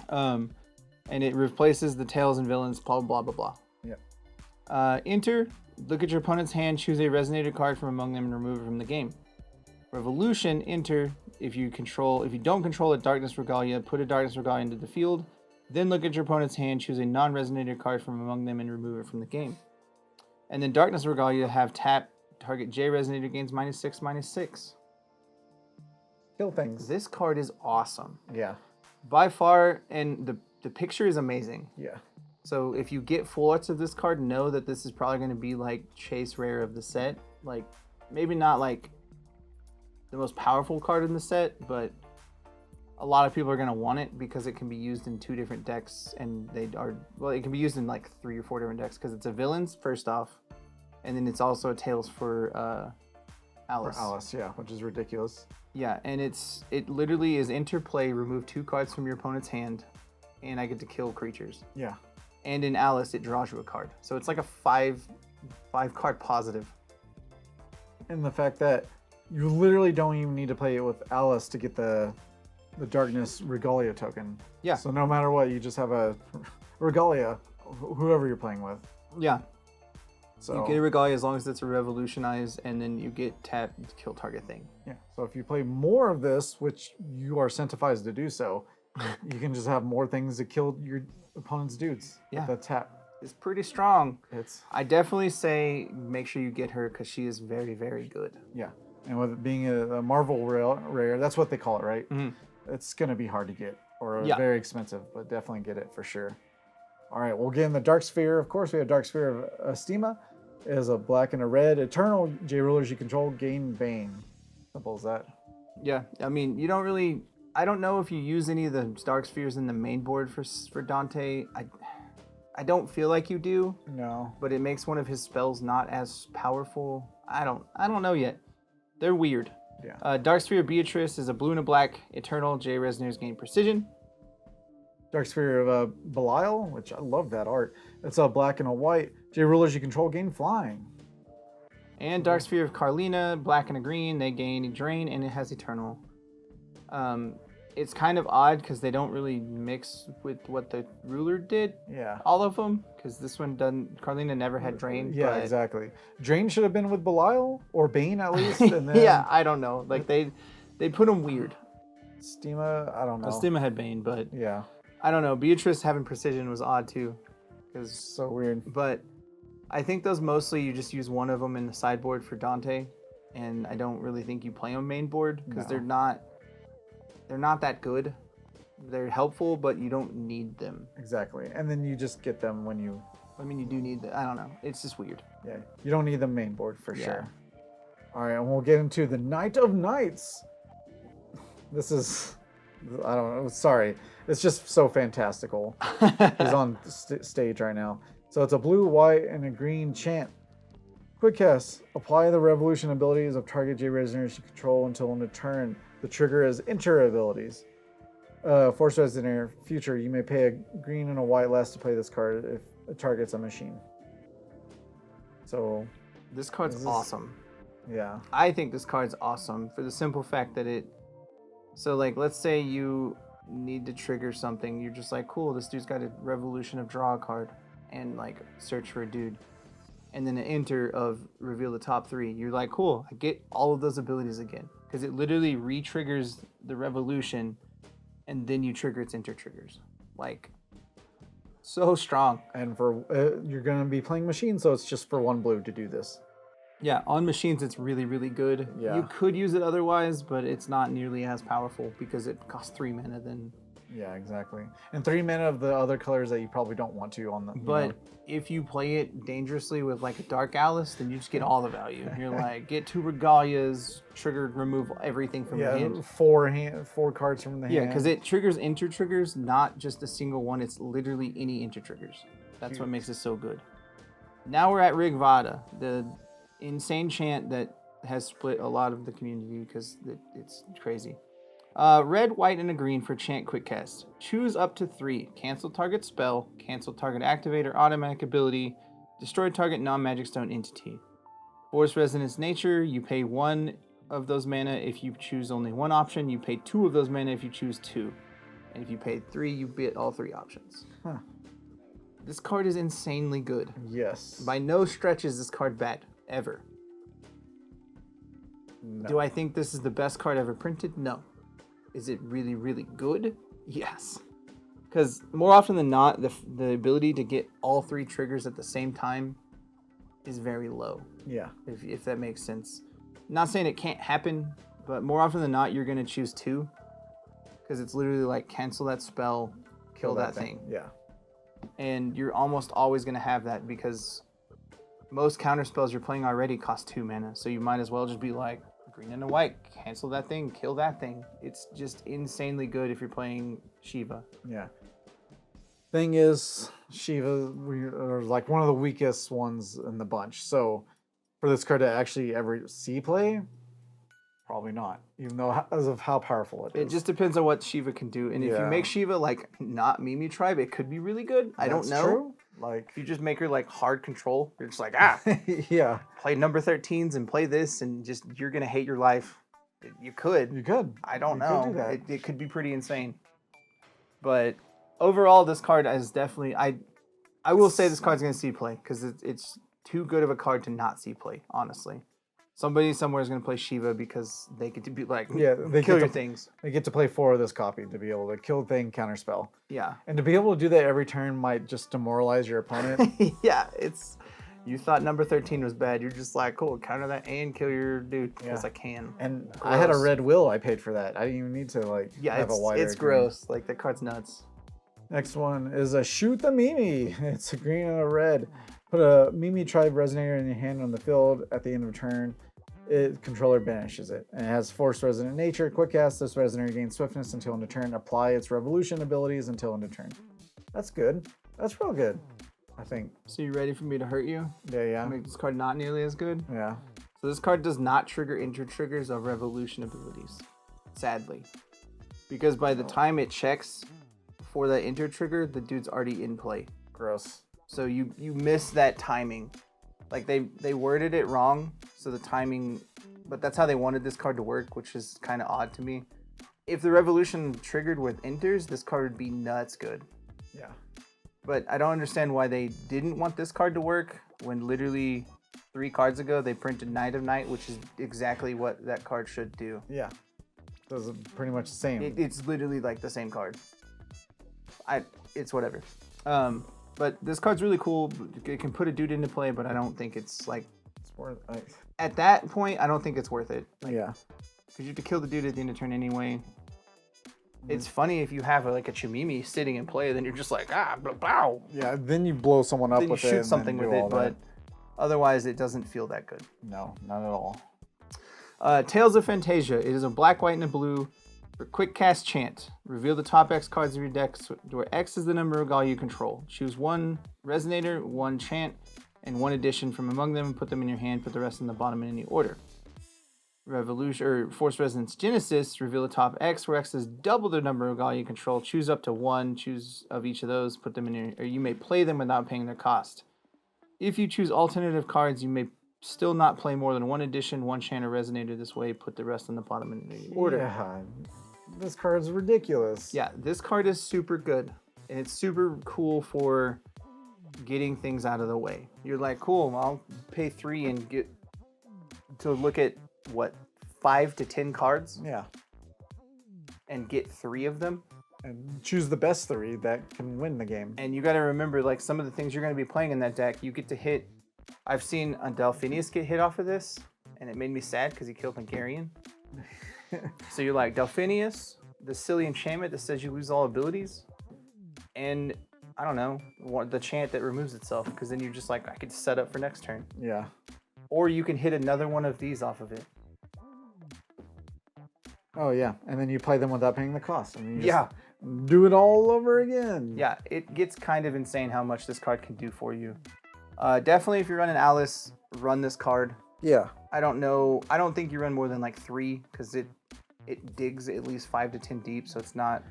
Speaker 1: And it replaces the Tails and villains, blah, blah, blah, blah.
Speaker 2: Yeah.
Speaker 1: Enter, look at your opponent's hand, choose a resonator card from among them and remove it from the game. Revolution, enter, if you don't control a Darkness Regalia, put a Darkness Regalia into the field. Then look at your opponent's hand, choose a non-resonator card from among them and remove it from the game. And then Darkness Regalia have tap, target J resonator gains -6/-6.
Speaker 2: Kill things.
Speaker 1: This card is awesome.
Speaker 2: Yeah.
Speaker 1: By far, and the picture is amazing.
Speaker 2: Yeah.
Speaker 1: So if you get full arts of this card, know that this is probably going to be like chase rare of the set. Like, maybe not like the most powerful card in the set, but a lot of people are going to want it because it can be used in 2 different decks, and it can be used in like 3 or 4 different decks because it's a villains first off, and then it's also a Tails for Alice.
Speaker 2: For Alice, yeah, which is ridiculous.
Speaker 1: Yeah, and it literally is interplay, remove 2 cards from your opponent's hand, and I get to kill creatures.
Speaker 2: Yeah.
Speaker 1: And in Alice, it draws you a card. So it's like a 5 card positive.
Speaker 2: And the fact that you literally don't even need to play it with Alice to get the Darkness Regalia token.
Speaker 1: Yeah.
Speaker 2: So no matter what, you just have a Regalia, whoever you're playing with.
Speaker 1: Yeah.
Speaker 2: So
Speaker 1: You get a Regalia as long as it's a revolutionize, and then you get tap to kill target thing.
Speaker 2: yeah. So if you play more of this, which you are incentivized to do so, you can just have more things to kill your opponent's dudes.
Speaker 1: Yeah.
Speaker 2: With the tap.
Speaker 1: It's pretty strong.
Speaker 2: It's
Speaker 1: I definitely say make sure you get her because she is very, very good.
Speaker 2: yeah. And with it being a Marvel rare, that's what they call it, right?
Speaker 1: Mhm.
Speaker 2: It's gonna be hard to get or
Speaker 1: Yeah.
Speaker 2: very expensive, but definitely get it for sure. All right, we'll get in the Dark Sphere. Of course, we have Dark Sphere of Estima. It is a black and a red. Eternal J rulers you control gain Bane. Simple as that.
Speaker 1: Yeah, I mean, you don't really. I don't know if you use any of the Dark Spheres in the main board for Dante. I don't feel like you do,
Speaker 2: No.
Speaker 1: but it makes one of his spells not as powerful. I don't know yet. They're weird.
Speaker 2: Yeah.
Speaker 1: Dark Sphere of Beatrice is a blue and a black Eternal J resonators gain precision.
Speaker 2: Dark Sphere of Belial, which I love that art. It's a black and a white. J rulers you control gain flying.
Speaker 1: And Dark Sphere of Carlina, black and a green, they gain Drain, and it has Eternal. It's kind of odd because they don't really mix with what the ruler did,
Speaker 2: Yeah.
Speaker 1: all of them, because this one doesn't. Carlina never had Drain.
Speaker 2: Yeah,
Speaker 1: but,
Speaker 2: exactly. Drain should have been with Belial or Bane at least. And then
Speaker 1: yeah, I don't know. Like they put them weird.
Speaker 2: Stima, I don't know.
Speaker 1: Stima had Bane, but
Speaker 2: Yeah.
Speaker 1: I don't know. Beatrice having Precision was odd too, because
Speaker 2: So weird.
Speaker 1: but I think those mostly you just use one of them in the sideboard for Dante, and I don't really think you play them main board because
Speaker 2: No.
Speaker 1: they're not that good. They're helpful, but you don't need them.
Speaker 2: Exactly. And then you just get them when you
Speaker 1: I mean, you do need the. I don't know. It's just weird.
Speaker 2: yeah, you don't need the main board for
Speaker 1: Yeah.
Speaker 2: sure. All right, and we'll get into the Knight of Knights. This is I don't know, sorry. It's just so fantastical. He's on stage right now. So it's a blue, white, and a green chant. Quick cast. Apply the revolution abilities of target J Resonators you control until end of turn. The trigger is enter abilities. Force Resonator. Future. You may pay a green and a white less to play this card if it targets a machine. So,
Speaker 1: This card's awesome.
Speaker 2: yeah.
Speaker 1: I think this card's awesome for the simple fact that it... So, like, let's say you need to trigger something. You're just like, cool, this dude's got a revolution of draw a card and, like, search for a dude. And then an enter of reveal the top 3. You're like, cool, I get all of those abilities again. Because it literally re-triggers the revolution, and then you trigger its enter triggers. Like, so strong.
Speaker 2: And for you're going to be playing machine, so it's just for 1 blue to do this.
Speaker 1: Yeah, on machines it's really, really good.
Speaker 2: Yeah.
Speaker 1: You could use it otherwise, but it's not nearly as powerful because it costs 3 mana then.
Speaker 2: Yeah, exactly. And 3 mana of the other colors that you probably don't want to on the...
Speaker 1: But if you play it dangerously with like a Dark Alice, then you just get all the value. You're like, get 2 Regalias, trigger, remove everything from your hand.
Speaker 2: 4 cards from the hand.
Speaker 1: Yeah, because it triggers enter triggers, not just a single one. It's literally any enter triggers. That's what makes it so good. Now we're at Rigvada, the insane chant that has split a lot of the community because it's crazy. Red, white, and a green for chant quick cast. Choose up to 3. Cancel target spell, cancel target activate or automatic ability, destroy target non-magic stone entity. Force Resonance Nature, you pay 1 of those mana if you choose only 1 option. You pay 2 of those mana if you choose 2. And if you pay 3, you get all 3 options.
Speaker 2: Huh.
Speaker 1: This card is insanely good.
Speaker 2: Yes.
Speaker 1: By no stretch is this card bad, ever.
Speaker 2: No.
Speaker 1: Do I think this is the best card ever printed? No. Is it really, really good? Yes. Because more often than not, the ability to get all 3 triggers at the same time is very low.
Speaker 2: Yeah.
Speaker 1: If that makes sense. Not saying it can't happen, but more often than not, you're going to choose 2. Because it's literally like cancel that spell, kill that thing.
Speaker 2: Yeah.
Speaker 1: And you're almost always going to have that because most counter spells you're playing already cost 2 mana. So you might as well just be like, green and a white, cancel that thing, kill that thing. It's just insanely good if you're playing Shiva.
Speaker 2: Yeah. Thing is, Shiva are like one of the weakest ones in the bunch. So for this card to actually ever see play, probably not. Even though as of how powerful it is.
Speaker 1: It just depends on what Shiva can do. And if you make Shiva like not Mimi Tribe, it could be really good. I don't know.
Speaker 2: True. Like
Speaker 1: if you just make her like hard control, you're just like,
Speaker 2: yeah.
Speaker 1: Play number 13s and play this and just you're gonna hate your life. You could.
Speaker 2: You could.
Speaker 1: I don't
Speaker 2: You
Speaker 1: know.
Speaker 2: could do that.
Speaker 1: It could be pretty insane. But overall, this card is definitely I will say this card's gonna see play because it's too good of a card to not see play. Honestly, somebody somewhere is gonna play Shiva because they get to be like,
Speaker 2: they
Speaker 1: kill your things.
Speaker 2: They get to play 4 of this copy to be able to kill the thing, counterspell.
Speaker 1: Yeah.
Speaker 2: And to be able to do that every turn might just demoralize your opponent.
Speaker 1: Yeah, you thought number 13 was bad. You're just like, cool, counter that and kill your dude because I can.
Speaker 2: And I had a red will. I paid for that. I didn't even need to have a wider.
Speaker 1: It's gross. Like that card's nuts.
Speaker 2: Next one is a shoot the Mimi. It's a green and a red. Put a Mimi Tribe Resonator in your hand on the field at the end of turn. Controller banishes it. And it has Force Resonant Nature. Quick cast. This Resonator gains swiftness until end of turn. Apply its Revolution abilities until end of turn. That's good. That's real good, I think.
Speaker 1: So you ready for me to hurt you?
Speaker 2: Yeah.
Speaker 1: Make this card not nearly as good?
Speaker 2: Yeah.
Speaker 1: So this card does not trigger enter triggers of Revolution abilities. Sadly. Because by the time it checks for that enter trigger, the dude's already in play.
Speaker 2: Gross.
Speaker 1: So you miss that timing. Like they worded it wrong, so the timing, but that's how they wanted this card to work, which is kind of odd to me. If the Revolution triggered with enters, this card would be nuts good.
Speaker 2: Yeah.
Speaker 1: But I don't understand why they didn't want this card to work when literally 3 cards ago they printed Knight of Night, which is exactly what that card should do.
Speaker 2: Yeah. Those are pretty much the same.
Speaker 1: It's literally like the same card. It's whatever. But this card's really cool. It can put a dude into play, but I don't think it's like...
Speaker 2: It's worth
Speaker 1: at that point, I don't think it's worth it. Like,
Speaker 2: yeah.
Speaker 1: Because you have to kill the dude at the end of turn anyway. It's funny if you have a Chimimi sitting in play, then you're just like, blow.
Speaker 2: Yeah, then you blow someone up
Speaker 1: then
Speaker 2: with
Speaker 1: you
Speaker 2: it.
Speaker 1: shoot something with it, but otherwise it doesn't feel that good.
Speaker 2: No, not at all.
Speaker 1: Tales of Fantasia. It is a black, white, and a blue for quick cast chant. Reveal the top X cards of your deck where X is the number of Regalia you control. Choose 1 Resonator, 1 chant, and 1 addition from among them, put them in your hand, put the rest in the bottom in any order. Revolution or Force Resonance Genesis, reveal the top X, where X is double the number of Gaia you control. Choose up to 1, choose of each of those, put them in your, or you may play them without paying their cost. If you choose alternative cards, you may still not play more than 1 addition, 1 chant or resonator this way, put the rest in the bottom in any order.
Speaker 2: Yeah, this card's ridiculous.
Speaker 1: Yeah, this card is super good, and it's super cool for getting things out of the way. You're like, cool, I'll pay 3 and get to look at, what, 5 to 10 cards?
Speaker 2: Yeah.
Speaker 1: And get 3 of them?
Speaker 2: And choose the best 3 that can win the game.
Speaker 1: And you got to remember, like, some of the things you're going to be playing in that deck, you get to hit. I've seen a Delphinius get hit off of this, and it made me sad because he killed Hungarian. So you're like, Delphinius, the silly enchantment that says you lose all abilities, and I don't know, the chant that removes itself, because then you're just like, I could set up for next turn.
Speaker 2: Yeah.
Speaker 1: Or you can hit another one of these off of it.
Speaker 2: Oh, yeah. And then you play them without paying the cost. I mean, you just do it all over again.
Speaker 1: Yeah, it gets kind of insane how much this card can do for you. Definitely, if you're running Alice, run this card.
Speaker 2: Yeah.
Speaker 1: I don't think you run more than like 3, because it digs at least 5 to 10 deep, so it's not...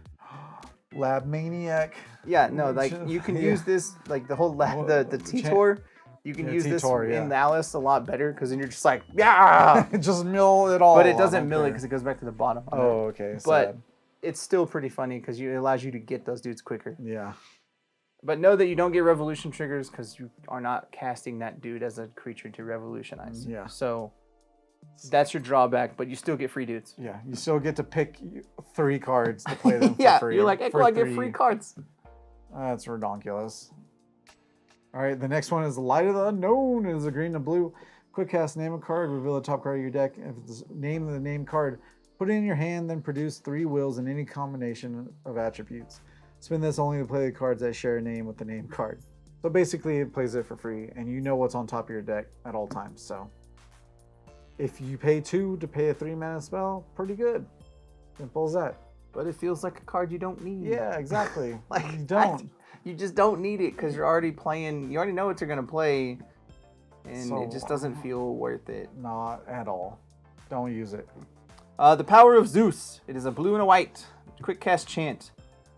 Speaker 2: Lab Maniac.
Speaker 1: Yeah, no, like you can use this, like the whole the T-Tor. You can use this in Alice a lot better, because then you're just like, yeah,
Speaker 2: just mill it all.
Speaker 1: But it doesn't mill it because it goes back to the bottom.
Speaker 2: Oh, okay.
Speaker 1: But it's still pretty funny because it allows you to get those dudes quicker.
Speaker 2: Yeah.
Speaker 1: But know that you don't get revolution triggers because you are not casting that dude as a creature to revolutionize.
Speaker 2: Yeah.
Speaker 1: So that's your drawback, but you still get free dudes.
Speaker 2: Yeah, you still get to pick 3 cards to play them
Speaker 1: yeah,
Speaker 2: for free.
Speaker 1: You're like, hey, cool, I get free cards.
Speaker 2: That's ridiculous. All right, the next one is Light of the Unknown. It is a green and blue. Quick cast, name a card, reveal the top card of your deck. If it's name the named card, put it in your hand, then produce 3 wills in any combination of attributes. Spin this only to play the cards that share a name with the named card. So basically, it plays it for free, and you know what's on top of your deck at all times. So if you pay 2 to pay a 3-mana spell, pretty good. Simple as that.
Speaker 1: But it feels like a card you don't need.
Speaker 2: Yeah, exactly.
Speaker 1: Like
Speaker 2: you don't.
Speaker 1: You just don't need it because you're already playing. You already know what you're gonna play, and it just doesn't feel worth it.
Speaker 2: Not at all. Don't use it.
Speaker 1: The Power of Zeus. It is a blue and a white. Quick cast chant.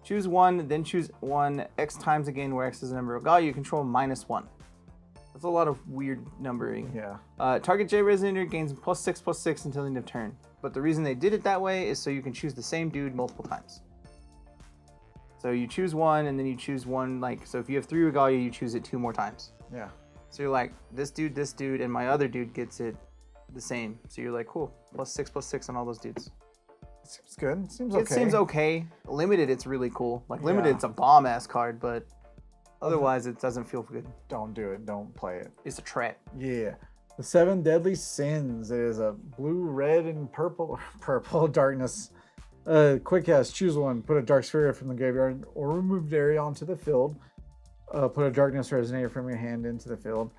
Speaker 1: Choose 1, then choose 1 X times again, where X is the number of Gaia you control -1. That's a lot of weird numbering.
Speaker 2: Yeah.
Speaker 1: Target J Resonator gains +6/+6 until the end of turn. But the reason they did it that way is so you can choose the same dude multiple times. So you choose 1, and then you choose 1, like, so if you have 3 Regalia, you choose it 2 more times.
Speaker 2: Yeah.
Speaker 1: So you're like, this dude, and my other dude gets it the same. So you're like, cool, +6/+6 on all those dudes.
Speaker 2: Seems good. Seems okay.
Speaker 1: It seems okay. Limited, it's really cool. Like, Limited, it's a bomb-ass card, but otherwise it doesn't feel good.
Speaker 2: Don't do it. Don't play it.
Speaker 1: It's a trap.
Speaker 2: Yeah. The 7 Deadly Sins. It is a blue, red, and purple darkness. Quick cast. Choose 1. Put a Dark Sphere from the graveyard or removed area onto the field. Put a Darkness Resonator from your hand into the field.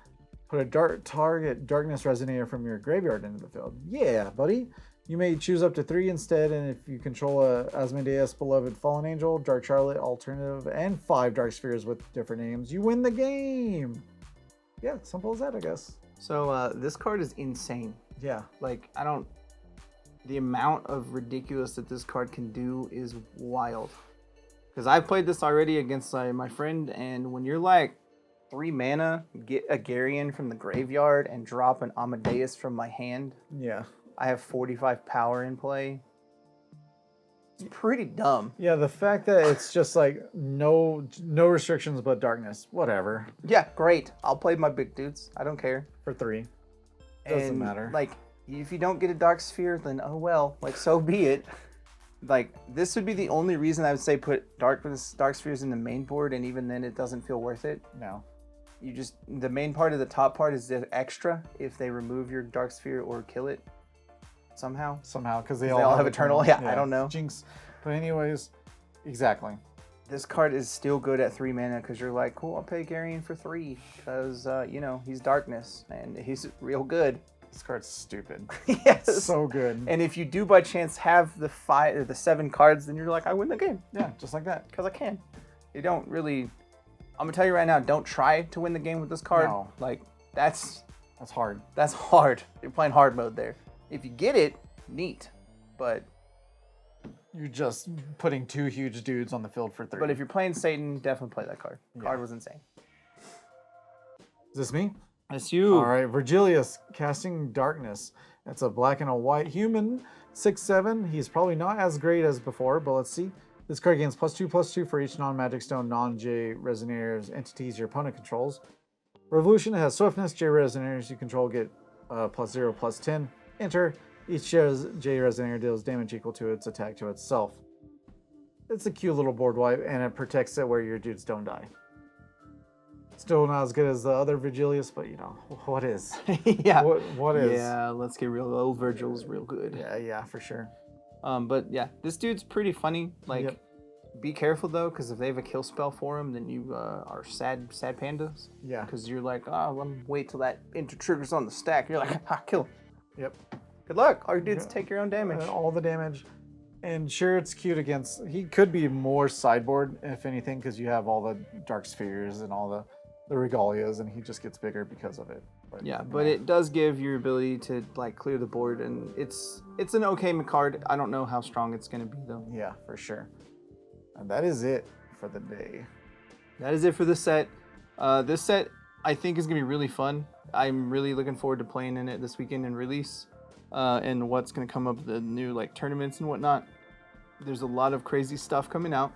Speaker 2: Put a target Darkness Resonator from your graveyard into the field. Yeah, buddy. You may choose up to 3 instead, and if you control a Asmodeus, Beloved Fallen Angel, Dark Charlotte, Alternative, and 5 Dark Spheres with different names, you win the game. Yeah, simple as that, I guess.
Speaker 1: So this card is insane.
Speaker 2: Yeah.
Speaker 1: Like, the amount of ridiculous that this card can do is wild. Because I've played this already against my friend, and when you're like 3 mana, get a Garion from the graveyard and drop an Amadeus from my hand.
Speaker 2: Yeah.
Speaker 1: I have 45 power in play. It's pretty dumb.
Speaker 2: Yeah, the fact that it's just like no restrictions but darkness. Whatever.
Speaker 1: Yeah, great. I'll play my big dudes. I don't care.
Speaker 2: For 3. Doesn't matter.
Speaker 1: Like, if you don't get a Dark Sphere, then oh well. Like, so be it. Like, this would be the only reason I would say put Dark Spheres in the main board, and even then it doesn't feel worth it.
Speaker 2: No.
Speaker 1: The main part of the top part is the extra if they remove your Dark Sphere or kill it. Somehow,
Speaker 2: because they
Speaker 1: all have Eternal. Yeah, I don't know.
Speaker 2: Jinx. But anyways, exactly.
Speaker 1: This card is still good at 3 mana because you're like, cool, I'll pay Garion for 3 because, he's darkness and he's real good.
Speaker 2: This card's stupid.
Speaker 1: Yes.
Speaker 2: So good.
Speaker 1: And if you do by chance have the 5 or the 7 cards, then you're like, I win the game.
Speaker 2: Yeah, just like that.
Speaker 1: Because I can. You don't really... I'm gonna tell you right now, don't try to win the game with this card.
Speaker 2: No.
Speaker 1: Like that's
Speaker 2: hard.
Speaker 1: That's hard. You're playing hard mode there. If you get it, neat. But
Speaker 2: You're just putting 2 huge dudes on the field for 3.
Speaker 1: if you're playing Satan, definitely play that card. Card was insane.
Speaker 2: Is this me?
Speaker 1: That's you.
Speaker 2: All right, Virgilius, Casting Darkness. That's a black and a white human, 6/7. He's probably not as great as before, but let's see. This card gains +2/+2 for each non-Magic Stone, non-J Resonators entities your opponent controls. Revolution has Swiftness. J Resonators you control get +0/+10. Enter. Each J Resonator deals damage equal to its attack to itself. It's a cute little board wipe, and it protects it where your dudes don't die. Still not as good as the other Virgilius, but you know, what is?
Speaker 1: Yeah.
Speaker 2: What is?
Speaker 1: Yeah, let's get real. Old Virgil's real good.
Speaker 2: Yeah, for sure.
Speaker 1: But yeah, this dude's pretty funny. Like, be careful though, because if they have a kill spell for him, then you are sad pandas.
Speaker 2: Yeah.
Speaker 1: Because you're like, oh, let me wait till that enter triggers on the stack. You're like, ha, kill him.
Speaker 2: Yep.
Speaker 1: Good luck. All your dudes take your own damage.
Speaker 2: All the damage. And sure, it's cute against... He could be more sideboard, if anything, because you have all the Dark Spheres and all the Regalias, and he just gets bigger because of it. But,
Speaker 1: yeah, but it does give your ability to like clear the board, and it's an okay card. I don't know how strong it's going to be, though.
Speaker 2: Yeah, for sure. And that is it for the day.
Speaker 1: That is it for this set. This set, I think, is going to be really fun. I'm really looking forward to playing in it this weekend in release. And what's going to come up, the new like tournaments and whatnot. There's a lot of crazy stuff coming out.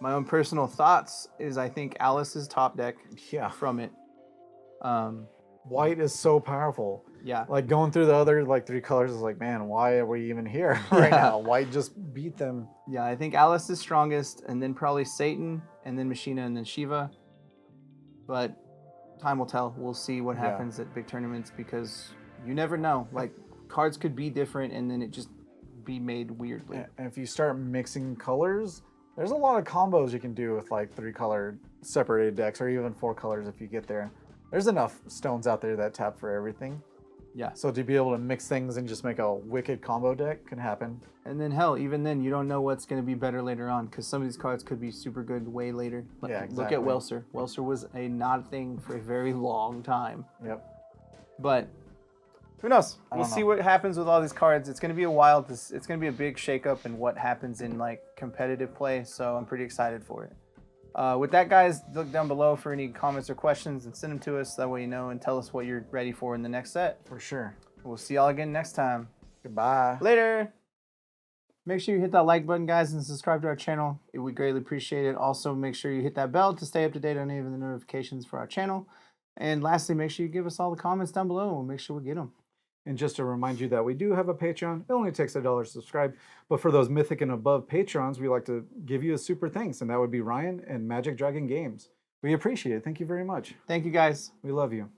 Speaker 1: My own personal thoughts is I think Alice is top deck from it.
Speaker 2: White is so powerful.
Speaker 1: Yeah.
Speaker 2: Like going through the other like 3 colors is like, man, why are we even here right now? White just beat them.
Speaker 1: Yeah, I think Alice is strongest, and then probably Satan, and then Machina, and then Shiva. But time will tell. We'll see what happens at big tournaments, because you never know. Like, cards could be different and then it just be made weirdly.
Speaker 2: And if you start mixing colors, there's a lot of combos you can do with like 3 color separated decks, or even 4 colors if you get there. There's enough stones out there that tap for everything.
Speaker 1: Yeah.
Speaker 2: So to be able to mix things and just make a wicked combo deck can happen.
Speaker 1: And then hell, even then you don't know what's going to be better later on, because some of these cards could be super good way later. Like,
Speaker 2: yeah, exactly.
Speaker 1: Look at Welser. Welser was a not thing for a very long time.
Speaker 2: Yep.
Speaker 1: But who knows? We'll see what happens with all these cards. It's going to be it's going to be a big shakeup in what happens in like competitive play. So I'm pretty excited for it. With that, guys, look down below for any comments or questions and send them to us. That way you know, and tell us what you're ready for in the next set.
Speaker 2: For sure.
Speaker 1: We'll see y'all again next time.
Speaker 2: Goodbye.
Speaker 1: Later. Make sure you hit that like button, guys, and subscribe to our channel. It would greatly appreciate it. Also, make sure you hit that bell to stay up to date on any of the notifications for our channel. And lastly, make sure you give us all the comments down below, and we'll make sure we get them.
Speaker 2: And just to remind you that we do have a Patreon. It only takes $1 to subscribe. But for those Mythic and above patrons, we like to give you a super thanks. And that would be Ryan and Magic Dragon Games. We appreciate it. Thank you very much.
Speaker 1: Thank you, guys.
Speaker 2: We love you.